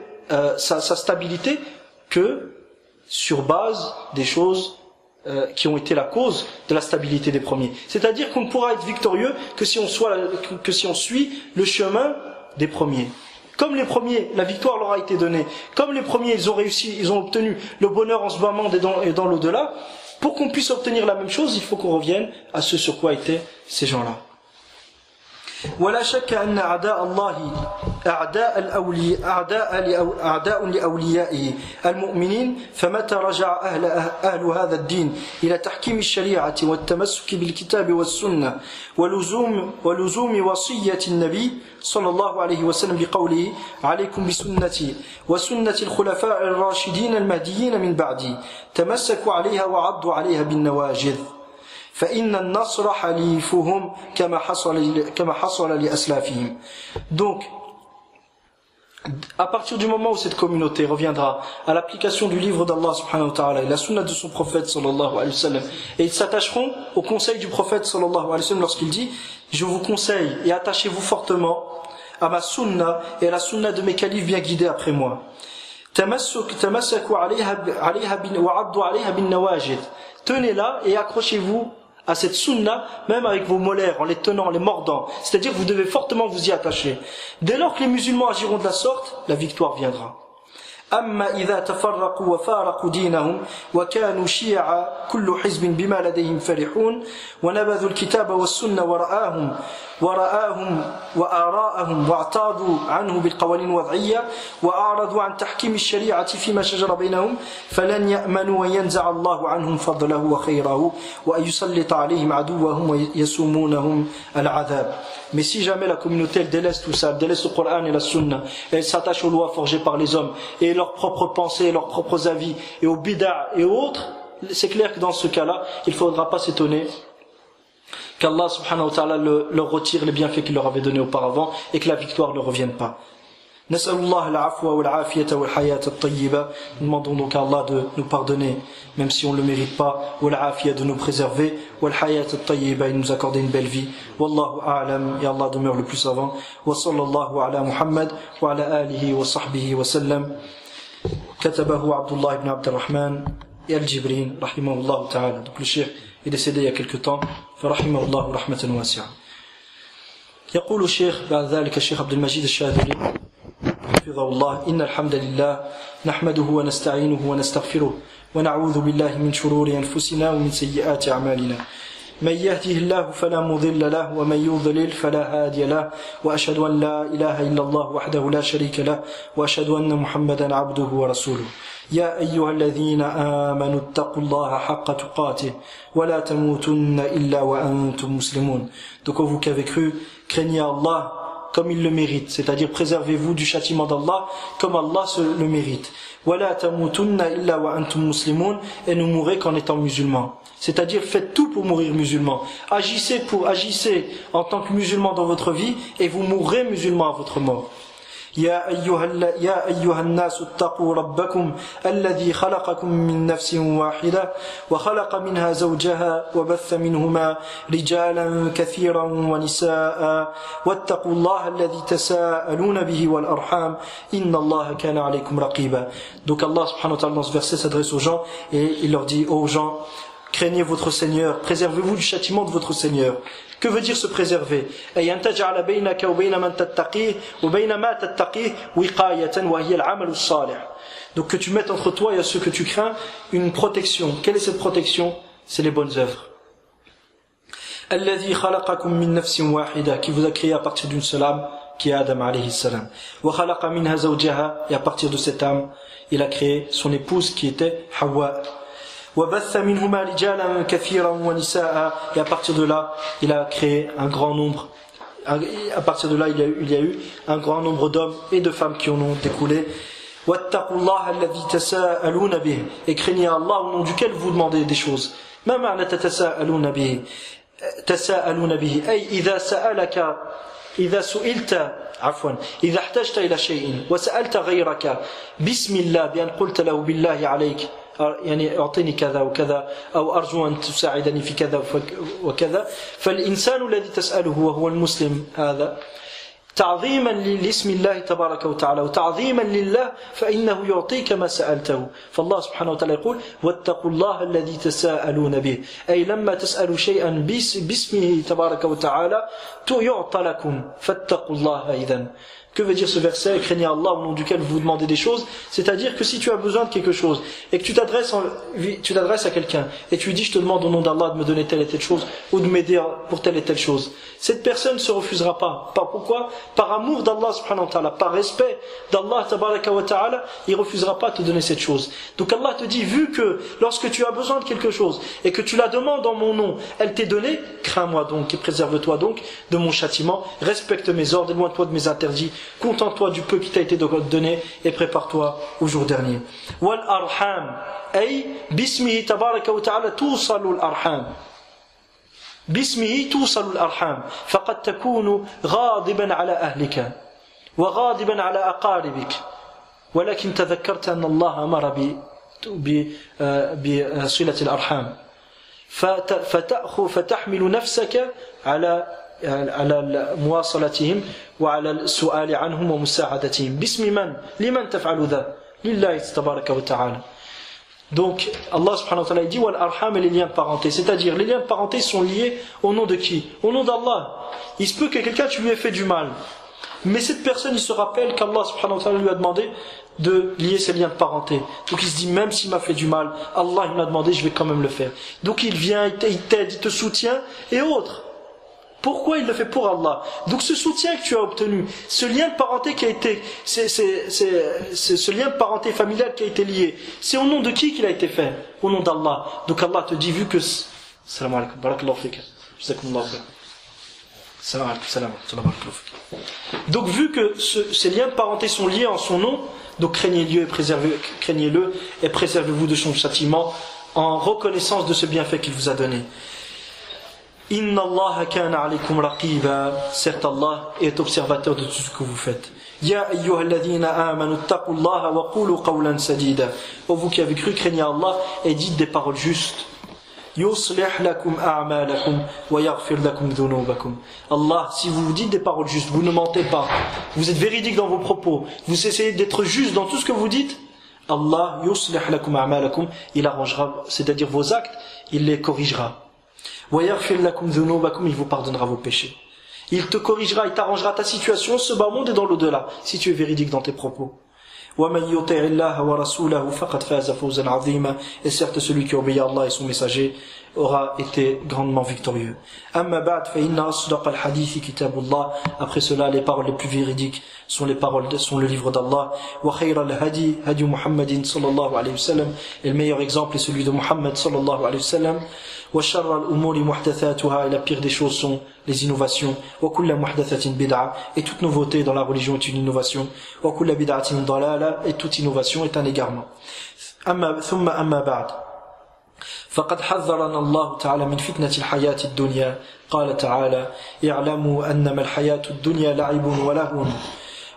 Speaker 2: sa stabilité que sur base des choses qui ont été la cause de la stabilité des premiers. C'est-à-dire qu'on ne pourra être victorieux que si on suit le chemin des premiers. Comme les premiers, la victoire leur a été donnée. Comme les premiers, ils ont réussi, ils ont obtenu le bonheur en ce moment et dans l'au-delà. Pour qu'on puisse obtenir la même chose, il faut qu'on revienne à ce sur quoi étaient ces gens-là. ولا شك أن أعداء الله أعداء لأوليائه المؤمنين فمتى رجع أهل هذا الدين إلى تحكيم الشريعة والتمسك بالكتاب والسنة ولزوم وصية النبي صلى الله عليه وسلم بقوله عليكم بسنتي وسنة الخلفاء الراشدين المهديين من بعدي تمسكوا عليها وعضوا عليها بالنواجذ فإن النصر حليفهم كما حصل لأسلافهم. Donc, à partir du moment où cette communauté reviendra à l'application du livre d'Allah subhanahu wa ta'ala et la sunna de son prophète sallallahu alayhi wa sallam, et ils s'attacheront au conseil du prophète sallallahu alayhi wa sallam lorsqu'il dit je vous conseille et attachez-vous fortement à ma sunna et à la sunna de mes califes bien guidés après moi. Tenez-la et accrochez-vous à cette sunna, même avec vos molaires, en les tenant, en les mordant. C'est-à-dire que vous devez fortement vous y attacher. Dès lors que les musulmans agiront de la sorte, la victoire viendra. أما إذا تفرقوا وفارقوا دينهم وكانوا شيعا كل حزب بما لديهم فرحون ونبذوا الكتاب والسنة وآراءهم واعتاضوا عنه بالقوانين الوضعية وأعرضوا عن تحكيم الشريعة فيما شجر بينهم فلن يأمنوا أن ينزع الله عنهم فضله وخيره وأن يسلط عليهم عدوهم ويسومونهم العذاب. Mais si jamais la communauté elle délaisse tout ça, elle délaisse le Coran et la Sunna, et elle s'attache aux lois forgées par les hommes, et leurs propres pensées, leurs propres avis, et aux bid'a et autres, c'est clair que dans ce cas-là, il ne faudra pas s'étonner qu'Allah subhanahu wa ta'ala leur retire les bienfaits qu'il leur avait donnés auparavant, et que la victoire ne revienne pas. Nas'alullah al-afwa wal-afiyata wal-hayata at-tayyiba. Nous demandons donc à Allah de nous pardonner, même si on ne le mérite pas, wal-afiya de nous préserver, wal-hayata at-tayyiba, et nous accorder une belle vie. Wallahu a'lam, et Allah demeure le plus savant. Wa sallallahu ala Muhammad wa ala alihi wa sahbihi wa sallam. Katabahu Abdullah ibn Abdurrahman et Al-Jibrin, rahimahullah ta'ala. Donc le cheikh est décédé il y a quelque temps. Rahimahullah rahmatan wasi'a. يقول الشيخ بعد ذلك الشيخ عبد المجيد الشاذلي حفظه الله إن الحمد لله نحمده ونستعينه ونستغفره ونعوذ بالله من شرور أنفسنا ومن سيئات أعمالنا من يهده الله فلا مضل له ومن يضلل فلا هادي له وأشهد أن لا إله إلا الله وحده لا شريك له وأشهد أن محمدا عبده ورسوله يا أيها الذين آمنوا اتقوا الله حق تقاته ولا تموتن إلا وأنتم مسلمون. Donc vous qui avez cru, craignez Allah comme il le mérite, c'est-à-dire préservez-vous du châtiment d'Allah comme Allah le mérite. ولا تموتن إلا وأنتم مسلمون, et ne mourrez qu'en étant musulmans. C'est-à-dire faites tout pour mourir musulman. Agissez en tant que musulman dans votre vie et vous mourrez musulman à votre mort. يا أيها الناس اتقوا ربكم الذي خلقكم من نفس واحدة وخلق منها زوجها وبث منهما رجالا كثيرا ونساء واتقوا الله الذي تساءلون به والأرحام إن الله كان عليكم رقيبا. Donc Allah subhanahu wa ta'ala dans ce verset s'adresse aux gens et il leur dit aux gens, craignez votre Seigneur, préservez-vous du châtiment de votre Seigneur. Que veut dire se préserver? Donc que tu mettes entre toi et à ceux que tu crains une protection. Quelle est cette protection? C'est les bonnes œuvres. Qui vous a créé à partir d'une seule âme, qui est Adam alayhi salam. Et à partir de cette âme, il a créé son épouse qui était Hawa. Et à partir de là, il a créé un grand nombre. À partir de là, il y a eu un grand nombre d'hommes et de femmes qui en ont découlé. Et craignez Allah au nom duquel vous demandez des choses. إذا سئلت عفوا إذا احتجت إلى شيء وسألت غيرك بسم الله بأن قلت له بالله عليك يعني أعطيني كذا وكذا أو أرجو أن تساعدني في كذا وكذا فالإنسان الذي تسأله وهو المسلم هذا تعظيما لاسم الله تبارك وتعالى وتعظيما لله فإنه يعطيك ما سألته. فالله سبحانه وتعالى يقول واتقوا الله الذي تساءلون به, أي لما تسألوا شيئا باسمه تبارك وتعالى يعطى لكم فاتقوا الله إذن. Que veut dire ce verset? Craignez Allah au nom duquel vous demandez des choses. C'est-à-dire que si tu as besoin de quelque chose et que tu t'adresses à quelqu'un et tu lui dis je te demande au nom d'Allah de me donner telle et telle chose ou de m'aider pour telle et telle chose, cette personne ne se refusera pas. Pourquoi? Par amour d'Allah subhanahu wa ta'ala, par respect d'Allah tabaraka wa ta'ala, il ne refusera pas de te donner cette chose. Donc Allah te dit, vu que lorsque tu as besoin de quelque chose et que tu la demandes en mon nom, elle t'est donnée, crains-moi donc et préserve-toi donc de mon châtiment, respecte mes ordres, éloigne-toi de mes interdits, contente-toi du peu qui t'a été donné et prépare-toi au jour dernier. Wal arham, ay bismihi tabaraka wa ta'ala tusalu al arham. باسمه توصل الأرحام فقد تكون غاضبا على أهلك وغاضبا على أقاربك ولكن تذكرت أن الله أمر بصلة الأرحام فتحمل نفسك على مواصلتهم وعلى السؤال عنهم ومساعدتهم باسم من؟ لمن تفعل ذا؟ لله تبارك وتعالى. Donc Allah subhanahu wa ta'ala dit wal arham et les liens de parenté, c'est-à-dire les liens de parenté sont liés au nom de qui? Au nom d'Allah. Il se peut que quelqu'un tu lui aies fait du mal, mais cette personne il se rappelle qu'Allah subhanahu wa ta'ala lui a demandé de lier ses liens de parenté. Donc il se dit même s'il m'a fait du mal, Allah il m'a demandé, je vais quand même le faire. Donc il vient, il t'aide, il te soutient et autres. Pourquoi il le fait? Pour Allah. Donc ce soutien que tu as obtenu, ce lien de parenté qui a été, ce lien de parenté familial qui a été lié, c'est au nom de qui qu'il a été fait? Au nom d'Allah. Donc Allah te dit, vu que... Salam alaikum, barakallahu fik. Donc vu que ces liens de parenté sont liés en son nom, donc craignez-le et préservez-vous de son châtiment en reconnaissance de ce bienfait qu'il vous a donné. Inna Allah kana alaykum raqiba, certes Allah est observateur de tout ce que vous faites. Ya ayyuhalladhina amanu taqullaha wa qulu qawlan sadida. Ô vous qui avez cru, craignez Allah et dites des paroles justes. Yuslih lakum a'malakum wa yaghfir lakum dhunubakum. Allah, si vous dites des paroles justes, vous ne mentez pas, vous êtes véridique dans vos propos, vous essayez d'être juste dans tout ce que vous dites, Allah yuslih lakum a'malakum, il arrangera, c'est-à-dire vos actes, il les corrigera. Wa yaghfir lakum dhunubakum, il vous pardonnera vos péchés. Il te corrigera, il t'arrangera ta situation, ce bas monde et dans l'au-delà, si tu es véridique dans tes propos. وَمَنْ يُطِعِ اللَّهَ وَرَسُولَهُ فَقَدْ فَازَ فَوْزًا عَظِيمًا. Et certes, celui qui obéit à Allah et son messager aura été grandement victorieux. أما بعد فإن أصدق الحديث كتاب الله. Après cela, les paroles les plus véridiques sont le livre d'Allah. وخير الهدي هدي محمد صلى الله عليه وسلم. Et le meilleur exemple est celui de Muhammad صلى الله عليه وسلم. وشر الأمور محدثاتها. Et la pire des choses sont les innovations. وكل محدثة بدعة. Et toute nouveauté dans la religion est une innovation. وكل بدعة ضلالة. Et toute innovation est un égarement. ثم أما بعد فقد حذرنا الله تعالى من فتنة الحياة الدنيا. قال تعالى اعلموا أنما الحياة الدنيا لعب ولهو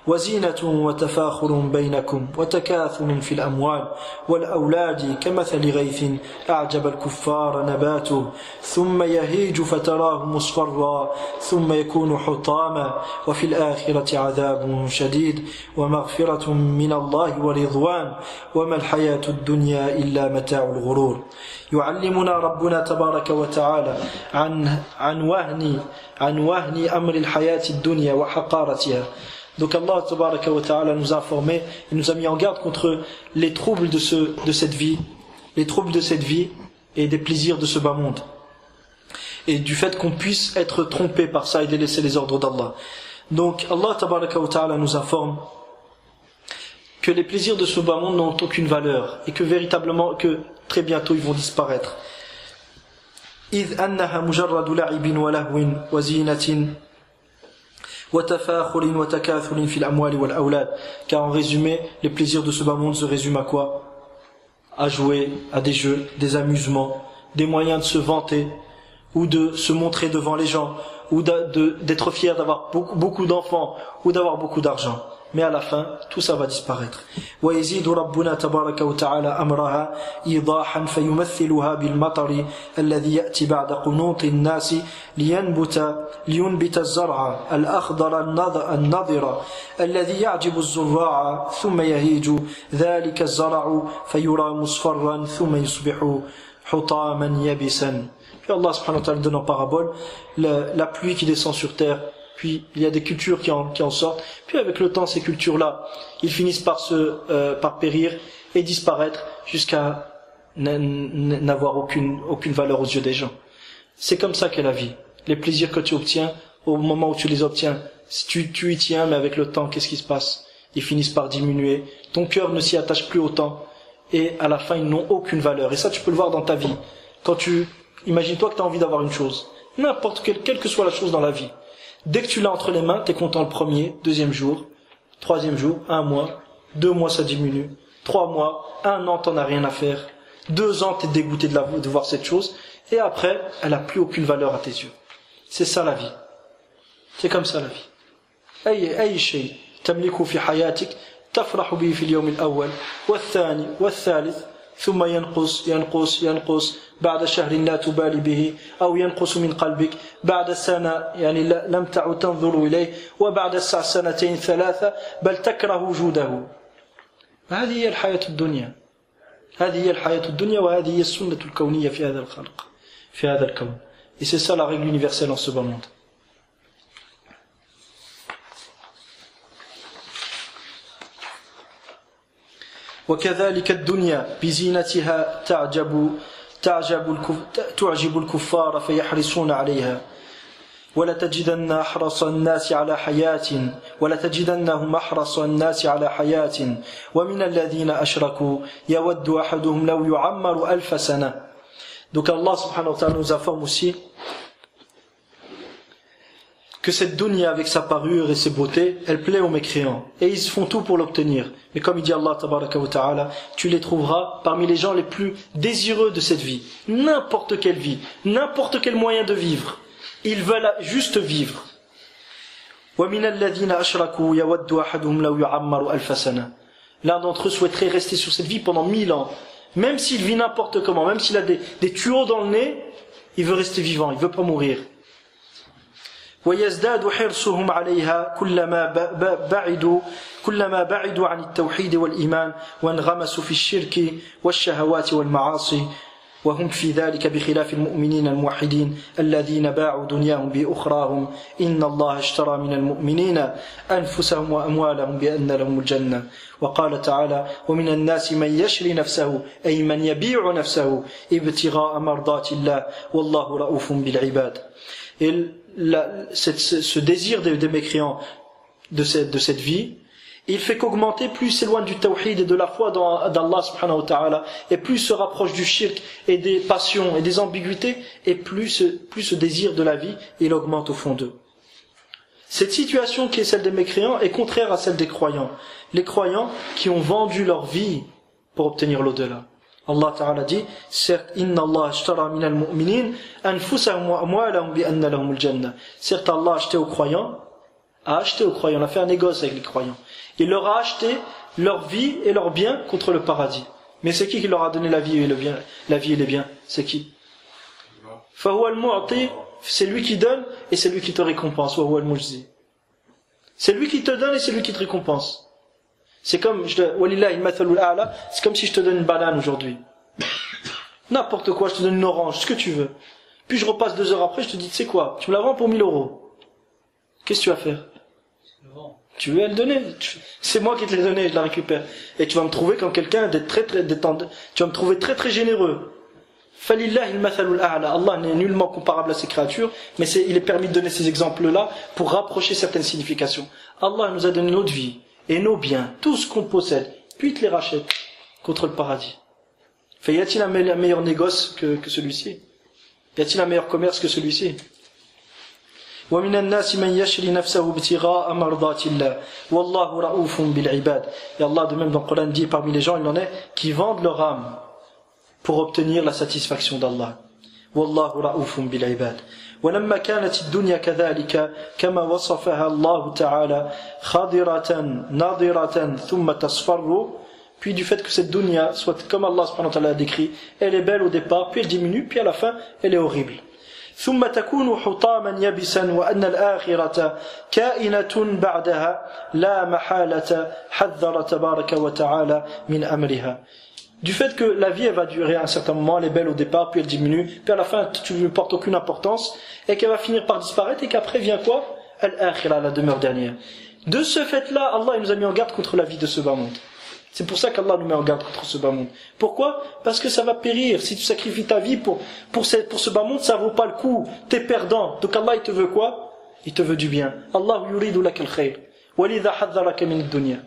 Speaker 2: وزينة وتفاخر بينكم وتكاثر في الأموال والأولاد كمثل غيث أعجب الكفار نباته ثم يهيج فتراه مصفرا ثم يكون حطاما وفي الآخرة عذاب شديد ومغفرة من الله ورضوان وما الحياة الدنيا إلا متاع الغرور. يعلمنا ربنا تبارك وتعالى عن وهن أمر الحياة الدنيا وحقارتها. Donc Allah tabaraka wa ta'ala nous a informé, il nous a mis en garde contre les troubles de cette vie, les troubles de cette vie et des plaisirs de ce bas monde. Et du fait qu'on puisse être trompé par ça et délaisser les ordres d'Allah. Donc Allah tabaraka wa ta'ala nous informe que les plaisirs de ce bas monde n'ont aucune valeur et que véritablement, que très bientôt ils vont disparaître. إذ أنها مجرد لعب ولهو وزينة car en résumé, les plaisirs de ce bas monde se résument à quoi? À jouer à des jeux, des amusements, des moyens de se vanter ou de se montrer devant les gens ou d'être fier d'avoir beaucoup d'enfants ou d'avoir beaucoup d'argent. Mais à la fin, tout ça va disparaître. ويزيد ربنا تبارك وتعالى أمرها إيضاحا فيمثلها بالمطر الذي يأتي بعد قنوط الناس لينبت الزرع الأخضر النضر الذي يعجب الزراع ثم يهيج ذلك الزرع فيرى مصفرا ثم يصبح حطاما يبسا. Puis Allah subhanahu wa ta'ala donne en parabole la pluie qui descend sur terre. Puis il y a des cultures qui en sortent. Puis avec le temps, ces cultures-là, ils finissent par périr et disparaître jusqu'à n'avoir aucune valeur aux yeux des gens. C'est comme ça qu'est la vie. Les plaisirs que tu obtiens, au moment où tu les obtiens, si tu y tiens, mais avec le temps, qu'est-ce qui se passe? Ils finissent par diminuer. Ton cœur ne s'y attache plus autant. Et à la fin, ils n'ont aucune valeur. Et ça, tu peux le voir dans ta vie. Imagine-toi que tu as envie d'avoir une chose. N'importe quelle que soit la chose dans la vie. Dès que tu l'as entre les mains, tu es content le premier, deuxième jour, troisième jour, 1 mois, 2 mois ça diminue, 3 mois, 1 an t'en as rien à faire, 2 ans t'es dégoûté de voir cette chose, et après, elle n'a plus aucune valeur à tes yeux. C'est ça la vie. C'est comme ça la vie. أي شيء تملكه في حياتك تفرح به في اليوم الأول والثاني والثالث ثم ينقص بعد شهر لا تبالي به أو ينقص من قلبك بعد سنة يعني لم تعد تنظر إليه وبعد 2 3 بل تكره وجوده. هذه هي الحياة الدنيا. هذه هي الحياة الدنيا وهذه هي السنة الكونية في هذا الخلق في هذا الكون. Et c'est ça la règle universelle en ce bas monde. وكذلك الدنيا بزينتها تعجب الكفار فيحرصون عليها ولتجدنهم أحرص الناس على حياة ومن الذين أشركوا يود أحدهم لو يعمر 1000 سنة. Donc Allah subhanahu wa ta'ala nous informe aussi que cette dunya avec sa parure et ses beautés, elle plaît aux mécréants. Et ils font tout pour l'obtenir. Mais comme il dit Allah tabaraka wa ta'ala, tu les trouveras parmi les gens les plus désireux de cette vie. N'importe quelle vie, n'importe quel moyen de vivre. Ils veulent juste vivre. وَمِنَ الَّذِينَ أَشْرَكُوا يَوَدُّ أَحَدُهُمْ لَوْ يُعَمَّرُ أَلْفَ سَنَةٍ. L'un d'entre eux souhaiterait rester sur cette vie pendant 1000 ans. Même s'il vit n'importe comment, même s'il a des tuyaux dans le nez, il veut rester vivant, il veut pas mourir. ويزداد حرصهم عليها كلما بعدوا عن التوحيد والإيمان وانغمسوا في الشرك والشهوات والمعاصي وهم في ذلك بخلاف المؤمنين الموحدين الذين باعوا دنياهم بأخراهم إن الله اشترى من المؤمنين أنفسهم وأموالهم بأن لهم الجنة وقال تعالى ومن الناس من يشري نفسه أي من يبيع نفسه ابتغاء مرضات الله والله رؤوف بالعباد. Et ce désir des mécréants de cette vie, il fait qu'augmenter, plus il s'éloigne du tawhid et de la foi d'Allah subhanahu wa ta'ala, et plus il se rapproche du shirk et des passions et des ambiguïtés, et plus ce désir de la vie, il augmente au fond d'eux. Cette situation qui est celle des mécréants est contraire à celle des croyants. Les croyants qui ont vendu leur vie pour obtenir l'au-delà. Allah Ta'ala dit, certes, Inna Allah ashtara minal mu'minin anfusahum wa amwalahum bi anna lahumul jannah. Certes, Allah a acheté aux croyants, on a fait un négoce avec les croyants. Il leur a acheté leur vie et leurs biens contre le paradis. Mais c'est qui leur a donné la vie et les biens? C'est qui? Fahuwa al-mu'ti, c'est lui qui donne et c'est lui qui te récompense. Wa huwa al-mujzi. C'est lui qui te donne et c'est lui qui te récompense. C'est comme si je te donne une banane aujourd'hui. N'importe quoi, je te donne une orange, ce que tu veux. Puis je repasse 2 heures après, je te dis, tu sais quoi, tu me la vends pour 1000 euros. Qu'est-ce que tu vas faire? Tu veux elle donner? C'est moi qui te l'ai donnée, je la récupère. Et tu vas me trouver comme quelqu'un d'être très détendu. Tu vas me trouver très très généreux. Falillahi al-mathalul a'la. Allah n'est nullement comparable à ces créatures, mais il est permis de donner ces exemples-là pour rapprocher certaines significations. Allah nous a donné notre vie et nos biens, tout ce qu'on possède, puis il te les rachète contre le paradis. Y a-t-il un meilleur négoce que celui-ci? Y a-t-il un meilleur commerce que celui-ci? وَمِنَ النَّاسِ مَنْ يَشْرِي نَفْسَهُ ابْتِغَاءَ مَرْضَاتِ اللَّهِ وَاللَّهُ رَءُوفٌ بِالْعِبَادِ. Et Allah de même dans le Coran dit, parmi les gens il en est qui vendent leur âme pour obtenir la satisfaction d'Allah. وَاللَّهُ رَءُوفٌ بِالْعِبَادِ. ولما كانت الدنيا كذلك كما وصفها الله تعالى خضرة ناضرة ثم تصفر. Puis du fait que cette dunya soit comme Allah subhanahu wa ta'ala a décrit, elle est belle au départ, puis elle diminue, puis à la fin elle est horrible. ثم تكون حطاما يبسا وأن الآخرة كائنة بعدها لا محالة حذر تبارك وتعالى من أمرها. Du fait que la vie elle va durer à un certain moment, elle est belle au départ, puis elle diminue, puis à la fin tu ne lui portes aucune importance, et qu'elle va finir par disparaître, et qu'après vient quoi? Al-akhirah, la demeure dernière. De ce fait-là, Allah il nous a mis en garde contre la vie de ce bas monde. C'est pour ça qu'Allah nous met en garde contre ce bas monde. Pourquoi? Parce que ça va périr. Si tu sacrifies ta vie pour ce bas monde, ça vaut pas le coup. T'es perdant. Donc Allah il te veut quoi? Il te veut du bien. Allah yuridu laka al-khayr. Walidha hadharaka min ad-dunya.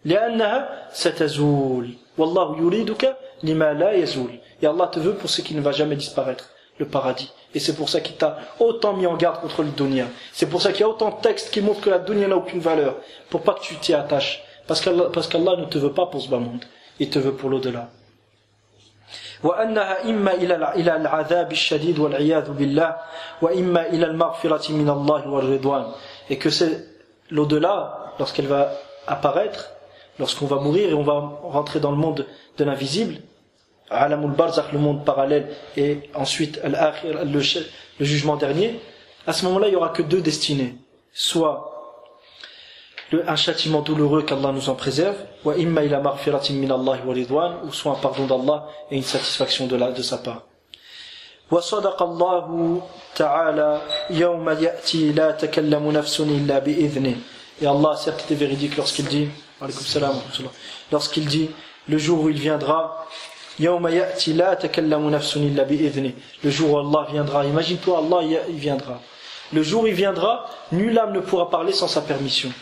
Speaker 2: لأنها ستزول والله يريدك لما لا يزول. Et Allah te veut pour ce qui ne va jamais disparaître, le paradis. Et c'est pour ça qu'il t'a autant mis en garde contre le dunya. C'est pour ça qu'il y a autant de textes qui montrent que la dunya n'a aucune valeur, pour pas que tu t'y attaches. Parce qu'Allah ne te veut pas pour ce bas monde, il te veut pour l'au-delà. وأنها إما إلى العذاب الشديد والعياذ بالله وإما إلى المغفرة من الله والرضوان. Et que c'est l'au-delà, lorsqu'elle va apparaître, lorsqu'on va mourir et on va rentrer dans le monde de l'invisible, Alamul Barzakh, le monde parallèle, et ensuite le jugement dernier, à ce moment-là il n'y aura que 2 destinées, soit un châtiment douloureux qu'Allah nous en préserve, ou soit un pardon d'Allah et une satisfaction de sa part. وصدق الله تعالى يوم يأتي لا تكلم نفس إلا بإذنه. Et Allah certes était véridique lorsqu'il dit le jour où il viendra, يوم يأتي لا تكلم نفس إلا بإذنه. Le jour où Allah viendra, imagine-toi, Allah il viendra. Le jour où il viendra, nulle âme ne pourra parler sans sa permission.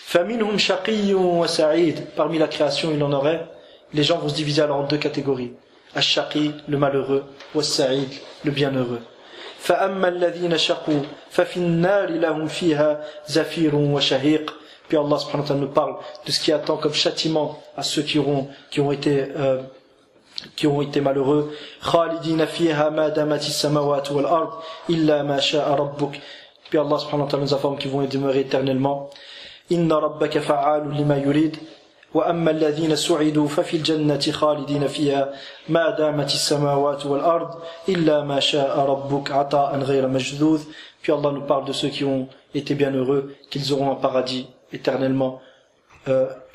Speaker 2: فَمِنْهُمْ شَقِيٌّ وَسَعِيدٌ. Parmi la création, il en aurait, les gens vont se diviser alors en 2 catégories. Ash-shaqi, le malheureux, was-sa'id, le bienheureux. فأما الذين شقوا ففي النار لهم فيها زفير وشهيق. Puis Allah subhanahu wa ta'ala nous parle de ce qui attend comme châtiment à ceux qui ont été malheureux. خالدين فيها ما دامت السماوات والأرض إلا ما شاء ربك. Puis Allah subhanahu wa ta'ala nous informe qu'ils vont y demeurer éternellement. إن ربك فعال لما يريد وأما الذين سعدوا ففي الجنة خالدين فيها ما دامت السماوات والأرض إلا ما شاء ربك عطاء غير مجذوذ. Puis Allah nous parle de ceux qui ont été bienheureux, qu'ils auront un paradis éternellement,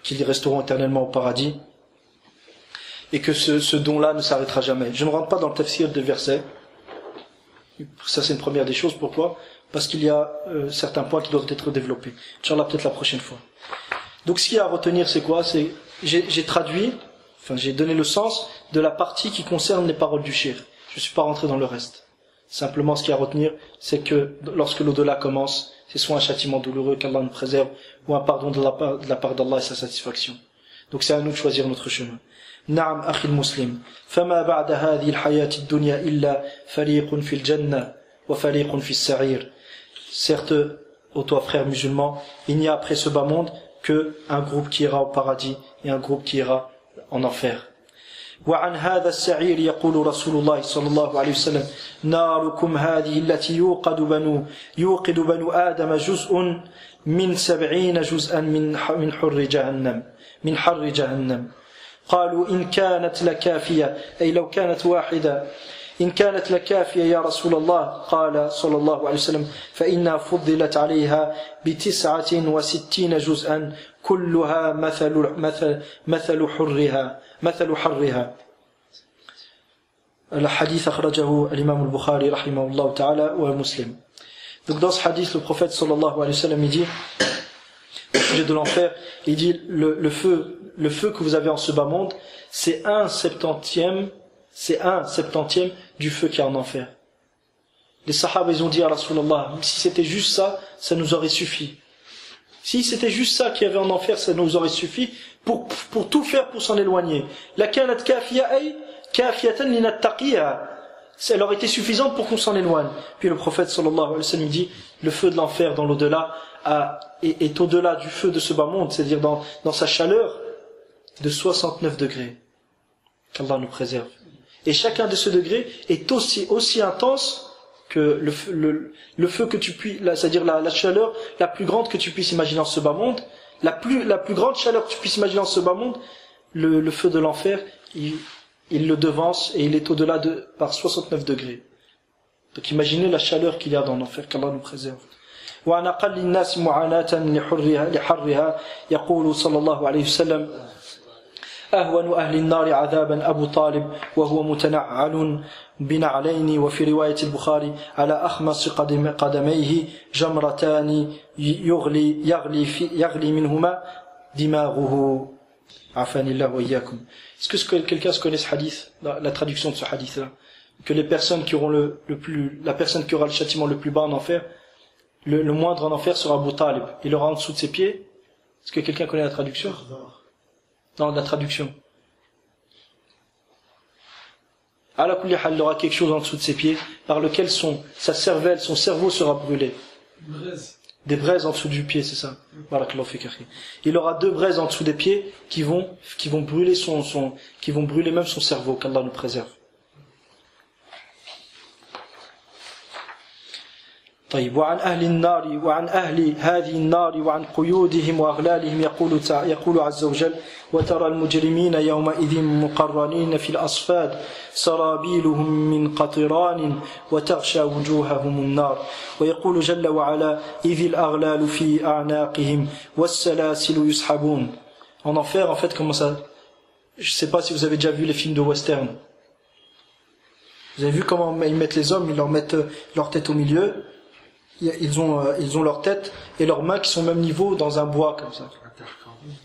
Speaker 2: qu'ils resteront éternellement au paradis, et que ce don-là ne s'arrêtera jamais. Je ne rentre pas dans le tafsir des versets. Ça c'est une première des choses. Pourquoi? Parce qu'il y a certains points qui doivent être développés. Inch'Allah, peut-être la prochaine fois. Donc ce qu'il y a à retenir, c'est quoi? J'ai traduit, j'ai donné le sens de la partie qui concerne les paroles du shir. Je ne suis pas rentré dans le reste. Simplement, ce qu'il y a à retenir, c'est que lorsque l'au-delà commence, c'est soit un châtiment douloureux qu'Allah nous préserve, ou un pardon de la part d'Allah et sa satisfaction. Donc c'est à nous de choisir notre chemin. Na'am akhi al-muslim, fama ba'da hadhihi al-hayati ad-dunya illa fariqun fil jannah wa fariqun fis sa'ir. Certes, ô toi frère musulman, il n'y a après ce bas monde que un groupe qui ira au paradis et un groupe qui ira en enfer. وعن هذا السعير يقول رسول الله صلى الله عليه وسلم ناركم هذه التي يوقد بنو آدم جزء من 70 جزءا من حر جهنم قالوا إن كانت لكافية أي لو كانت واحدة إن كانت لكافية يا رسول الله قال صلى الله عليه وسلم فإنها فضلت عليها ب69 جزءا كلها مثل حرها. Le hadith akhrajahu al-imam al-Bukhari rahimahullah ta'ala wa muslim. Donc dans ce hadith, le prophète sallallahu alayhi wa sallam, il dit au sujet de l'enfer, il dit le feu que vous avez en ce bas monde, c'est 1/70 du feu qu'il y a en enfer. Les sahaba, ils ont dit à Rasulallah, si c'était juste ça, ça nous aurait suffi. Si c'était juste ça qu'il y avait en enfer, ça nous aurait suffi pour tout faire pour s'en éloigner. La kanat kafiya ay kafiyatan linattaqiha. Elle aurait été suffisante pour qu'on s'en éloigne. Puis le prophète sallallahu alayhi wa sallam dit, le feu de l'enfer dans l'au-delà est au-delà du feu de ce bas monde, c'est-à-dire dans sa chaleur de 69 degrés. Qu'Allah nous préserve. Et chacun de ces degrés est aussi intense que le feu que tu puisses, c'est-à-dire la chaleur la plus grande que tu puisses imaginer en ce bas monde, la plus grande chaleur que tu puisses imaginer en ce bas monde, le feu de l'enfer, il le devance et il est au-delà par 69 degrés. Donc imaginez la chaleur qu'il y a dans l'enfer, qu'Allah nous préserve. وعن أقل الناس معاناة لحرها يقول صلى الله عليه وسلم أهون أهل النار عذابا أبو طالب وهو متنعل بنعلين وفي رواية البخاري على أخمص قدميه جمرتان يغلي منهما دماغه عافاني الله وإياكم. Est-ce que quelqu'un se connaît ce hadith, la traduction de ce hadith-là, que les personnes qui auront la personne qui aura le châtiment le plus bas en enfer, le moindre en enfer sera Abu Talib, il aura en dessous de ses pieds. Est-ce que quelqu'un connaît la traduction? Non, la traduction. Ala kulli hal, il aura quelque chose en dessous de ses pieds par lequel sa cervelle, son cerveau sera brûlé. Des braises en dessous du pied, c'est ça. Barakallahu fik akhi. Il aura 2 braises en dessous des pieds qui vont brûler qui vont brûler même son cerveau, qu'Allah nous préserve. طيب وعن أهل النار وعن أهل هذه النار وعن قيودهم وأغلالهم يقول عز وجل وترى المجرمين يومئذ مقرنين في الأصفاد سرابيلهم من قطران وتغشى وجوههم النار ويقول جل وعلا إذ الأغلال في أعناقهم والسلاسل يسحبون. En enfer, en fait, comment ça? Je ne sais pas si vous avez déjà vu les films de western. Vous avez vu comment ils mettent les hommes, ils leur mettent leur tête au milieu. Ils ont leur tête et leurs mains qui sont au même niveau dans un bois comme ça.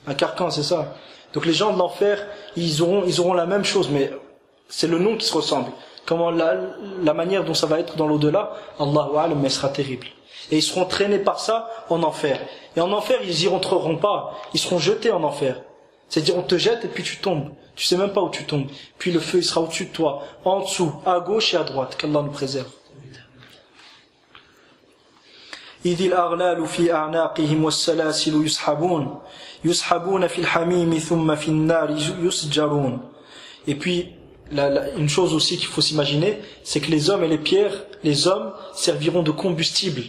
Speaker 2: Un carcan, c'est ça. Donc les gens de l'enfer, ils auront la même chose, mais c'est le nom qui se ressemble. Comment la manière dont ça va être dans l'au-delà, Allahu a'lam, mais sera terrible. Et ils seront traînés par ça en enfer. Et en enfer, ils y rentreront pas. Ils seront jetés en enfer. C'est-à-dire on te jette et puis tu tombes. Tu sais même pas où tu tombes. Puis le feu, il sera au-dessus de toi, en dessous, à gauche et à droite. Qu'Allah nous préserve. إذ الأغلال في أعناقهم والسلاسل يسحبون في الحميم ثم في النار يسجرون. Et puis une chose aussi qu'il faut s'imaginer, c'est que les hommes et les hommes serviront de combustible.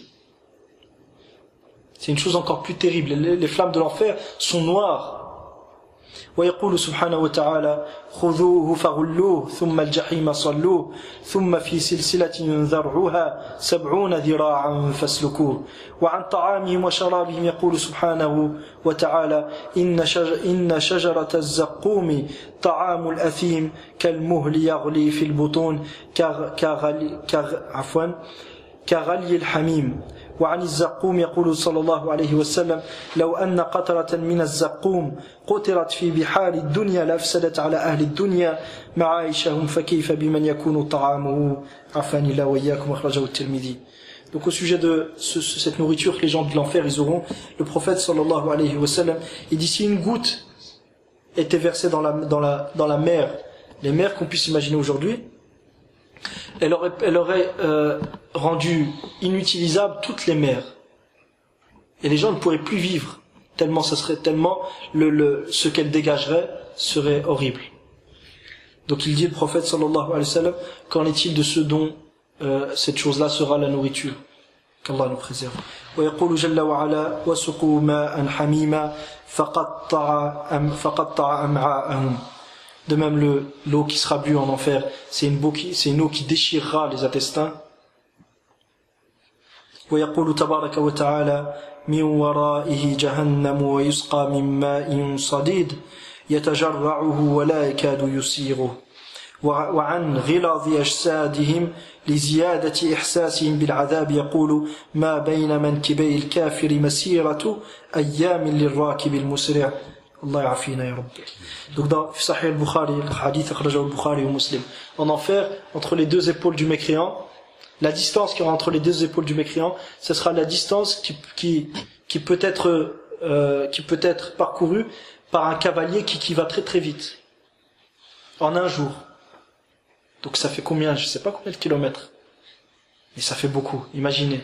Speaker 2: C'est une chose encore plus terrible. Les flammes de l'enfer sont noires. ويقول سبحانه وتعالى خذوه فغلوه ثم الجحيم صلوه ثم في سلسلة ذرعها 70 ذراعا فاسلكوه. وعن طعامهم وشرابهم يقول سبحانه وتعالى إن شجرة الزقوم طعام الأثيم كالمهل يغلي في البطون كغلي الحميم. وعن الزقوم يقول صلى الله عليه وسلم لو أن قطرة من الزقوم قطرت في بحار الدنيا لأفسدت على أهل الدنيا معايشهم فكيف بمن يكون طعامه عفاني الله وإياكم أخرجه الترمذي. Donc au sujet de cette nourriture que les gens de l'enfer ils auront, le prophète sallallahu alayhi wa sallam il dit si une goutte était versée dans la mer, les mers qu'on puisse imaginer aujourd'hui, elle aurait rendu inutilisables toutes les mers. Et les gens ne pourraient plus vivre, tellement ce qu'elle dégagerait serait horrible. Donc il dit le prophète sallallahu alayhi wa sallam, qu'en est-il de ce dont cette chose-là sera la nourriture? Qu'Allah nous préserve. ويقول جل وعلا وسقوا ماء حميما فقطع أمعاءهم. De même, l'eau qui sera bue en enfer, c'est une eau qui déchirera les intestins. ويقول تبارك وتعالى من ورائه جهنم ويسقى من ماء صديد يتجرعه ولا يكاد يسيغه وعن غلاظ أجسادهم لزيادة إحساسهم بالعذاب يقول ما بين منكبي الكافر مسيرة أيام للراكب المسرع. Allah ya'afina ya Rabbi. Donc dans Sahih al-Bukhari, le hadith akhrajahu al-Bukhari ou Muslim, en enfer, entre les deux épaules du mécréant, la distance qu'il y aura entre les deux épaules du mécréant, ce sera la distance qui peut être parcourue par un cavalier qui va très très vite en un jour. Donc ça fait combien? Je sais pas combien de kilomètres, mais ça fait beaucoup. Imaginez,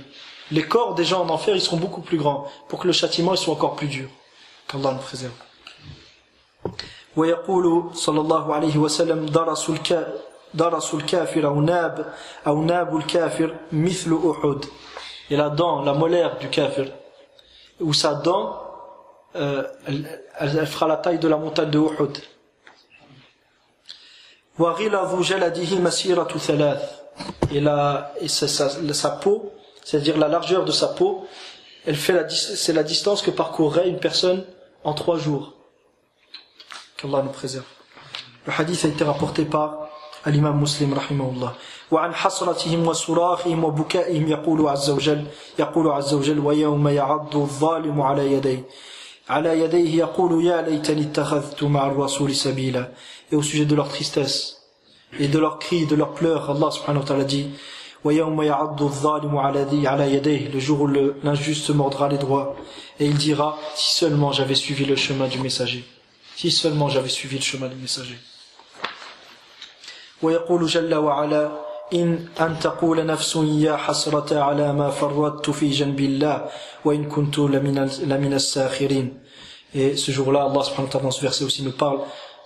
Speaker 2: les corps des gens en enfer ils seront beaucoup plus grands pour que le châtiment soit encore plus dur. Qu'Allah nous préserve. ويقول صلى الله عليه وسلم درس الكافر أو ناب الكافر مثل أحد. Et la dent, la molaire du kafir, ou sa dent, elle fera la taille de la montagne de Uhud. وغلظ جلده مسيرة ثلاث. Et sa peau, c'est-à-dire la largeur de sa peau, c'est la distance que parcourrait une personne en 3 jours. Qu'Allah nous préserve. Le hadith a été rapporté par l'imam Muslim rahimahullah. وعن حسرتهم وصراخهم وبكائهم يقول عز وجل ويوم يعض الظالم على يديه يقول يا ليتني اتخذت مع الرسول سبيلا. Et au sujet de leur tristesse et de leurs cris, de leurs pleurs, Allah subhanahu wa ta'ala dit وَيَوْمَ يَعَضُّ الظَّالِمُ عَلَى يَدَيْهِ, le jour où l'injuste mordra les doigts, et il dira si seulement j'avais suivi le chemin du messager, si seulement j'avais suivi le chemin du messager. ويقول جل وعلا إن أن تقول نفس يا حسرة على ما فرطت في جنب الله وإن كنت لمن الساخرين. Et ce jour-là, Allah subhanahu wa ta'ala dans ce verset aussi nous parle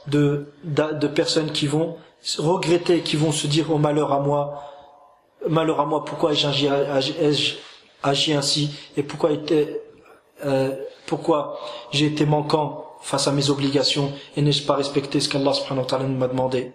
Speaker 2: de personnes qui vont regretter, qui vont se dire oh malheur à moi, pourquoi ai-je agi ainsi, et pourquoi j'ai été manquant face à mes obligations et n'ai-je pas respecté ce qu'Allah subhanahu wa ta'ala nous m'a demandé.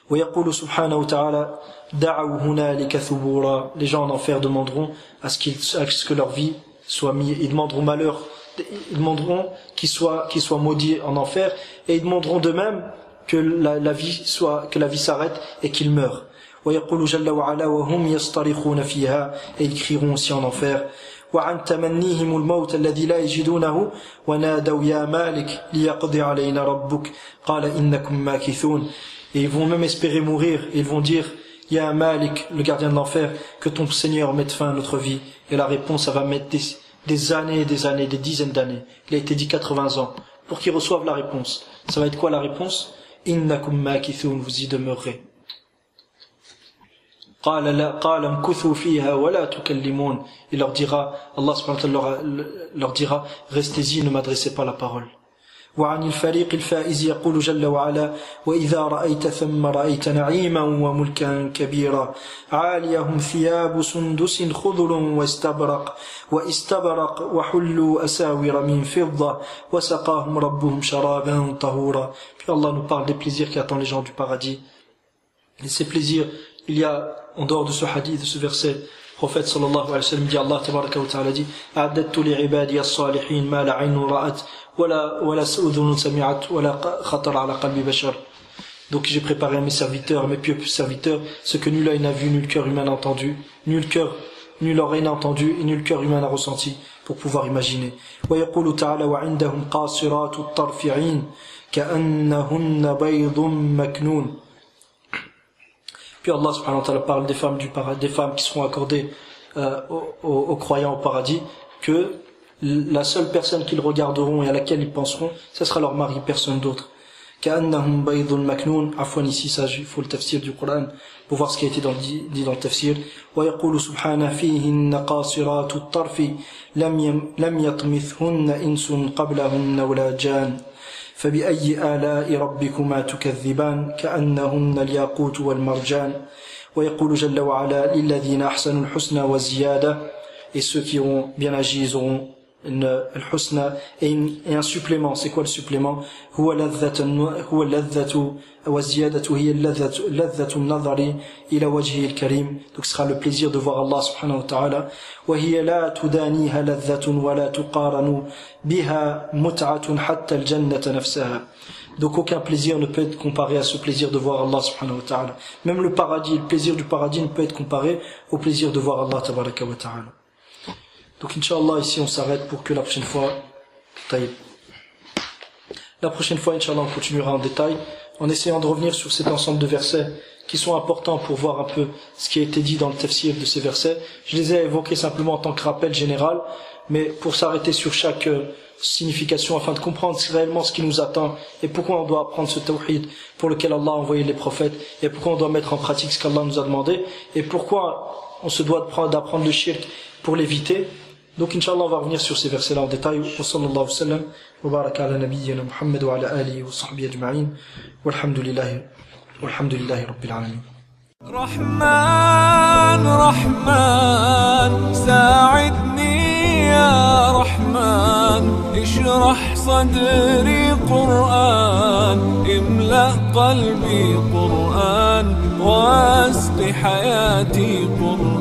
Speaker 2: ويقول سبحانه وتعالى دعوا هنالك ثبورا. Les gens en enfer demanderont à ce que leur vie soit mise, ils demanderont malheur, ils demanderont qu'ils soient maudits en enfer, et ils demanderont de même que la vie s'arrête et qu'ils meurent. ويقول جل وعلا وهم يصطرخون فيها, et ils crieront aussi en enfer. وعن تمنيهم الموت الذي لا يجدونه ونادوا يا مالك ليقضي علينا ربك قال إنكم ماكثون. Et ils vont même espérer mourir, et ils vont dire Ya Malik, le gardien de l'enfer, que ton Seigneur mette fin à notre vie. Et la réponse, ça va mettre des années et des années, des dizaines d'années. Il a été dit 80 ans pour qu'ils reçoivent la réponse. Ça va être quoi la réponse? Innakum makithun, vous y demeurerez. قال امكثوا فيها ولا تكلمون. Il leur dira, Allah subhanahu wa ta'ala leur dira, restez-y, ne m'adressez pas la parole. وعن الفريق الفائز يقول جل وعلا وإذا رأيت ثم رأيت نعيما وملكا كبيرا عاليهم ثياب سندس خضر واستبرق وحلوا أساور من فضة وسقاهم ربهم شرابا طهورا. Puis Allah nous parle des plaisirs qui attendent les gens du paradis. Et ces plaisirs, il y a en dehors de ce hadith, de ce verset, le prophète sallallahu alayhi wa sallam dit, Allah tabaraka wa ta'ala dit أعددت لعبادي الصالحين ما لا عين رأت ولا أذن سمعت ولا خطر على قلب بشر. Donc j'ai préparé à mes serviteurs, à mes pieux serviteurs, ce que nul œil n'a vu, nul cœur humain n'a entendu, nul oreille n'a entendu et nul cœur humain n'a ressenti, pour pouvoir imaginer. ويقول تعالى وعندهم قاصرات الطرف عين كأنهن بيض مكنون. Puis Allah subhanahu wa ta'ala parle des femmes du paradis, des femmes qui seront accordées aux croyants au paradis, que la seule personne qu'ils regarderont et à laquelle ils penseront, ce sera leur mari, personne d'autre. كأنهم بيض مكنون. عفوا ici ça il faut le tafsir du Coran pour voir ce qui a été dit dans le tafsir. ويقول سبحانه فيهن قاصرات الطرف لم يطمثهن إنس قبلهن ولا جان فبأي آلاء ربكما تكذبان كأنهن الياقوت والمرجان. ويقول جل وعلا للذين أحسنوا الحسنى والزيادة. Et ceux qui auront bien agi, ils auront الحسنى et un supplément. C'est quoi le supplément? هو اللذة والزيادة هي لذة النظر إلى وجهه الكريم. Donc ce sera le plaisir de voir Allah subhanahu wa ta'ala. وهي لا تدانيها لذة ولا تقارن بها متعة حتى الجنة نفسها. Donc aucun plaisir ne peut être comparé à ce plaisir de voir Allah subhanahu wa ta'ala. Même le paradis, le plaisir du paradis ne peut être comparé au plaisir de voir Allah tabaraka wa ta'ala. Donc Inch'Allah, ici on s'arrête pour que la prochaine fois, Inch'Allah, on continuera en détail, en essayant de revenir sur cet ensemble de versets qui sont importants pour voir un peu ce qui a été dit dans le tafsir de ces versets. Je les ai évoqués simplement en tant que rappel général, mais pour s'arrêter sur chaque signification afin de comprendre réellement ce qui nous attend et pourquoi on doit apprendre ce tawhid pour lequel Allah a envoyé les prophètes et pourquoi on doit mettre en pratique ce qu'Allah nous a demandé et pourquoi on se doit d'apprendre le shirk pour l'éviter. Donc Inch'Allah on va revenir sur ces versets là en détail. Wa sallallahu wa sallam wa baraka ala nabiyyina Muhammad wa ala alihi wa sahbihi ajma'in walhamdulillahi rabbil alamin.
Speaker 1: رحمن رحمن ساعدني يا رحمن اشرح صدري قرآن املأ قلبي قرآن واسق حياتي قرآن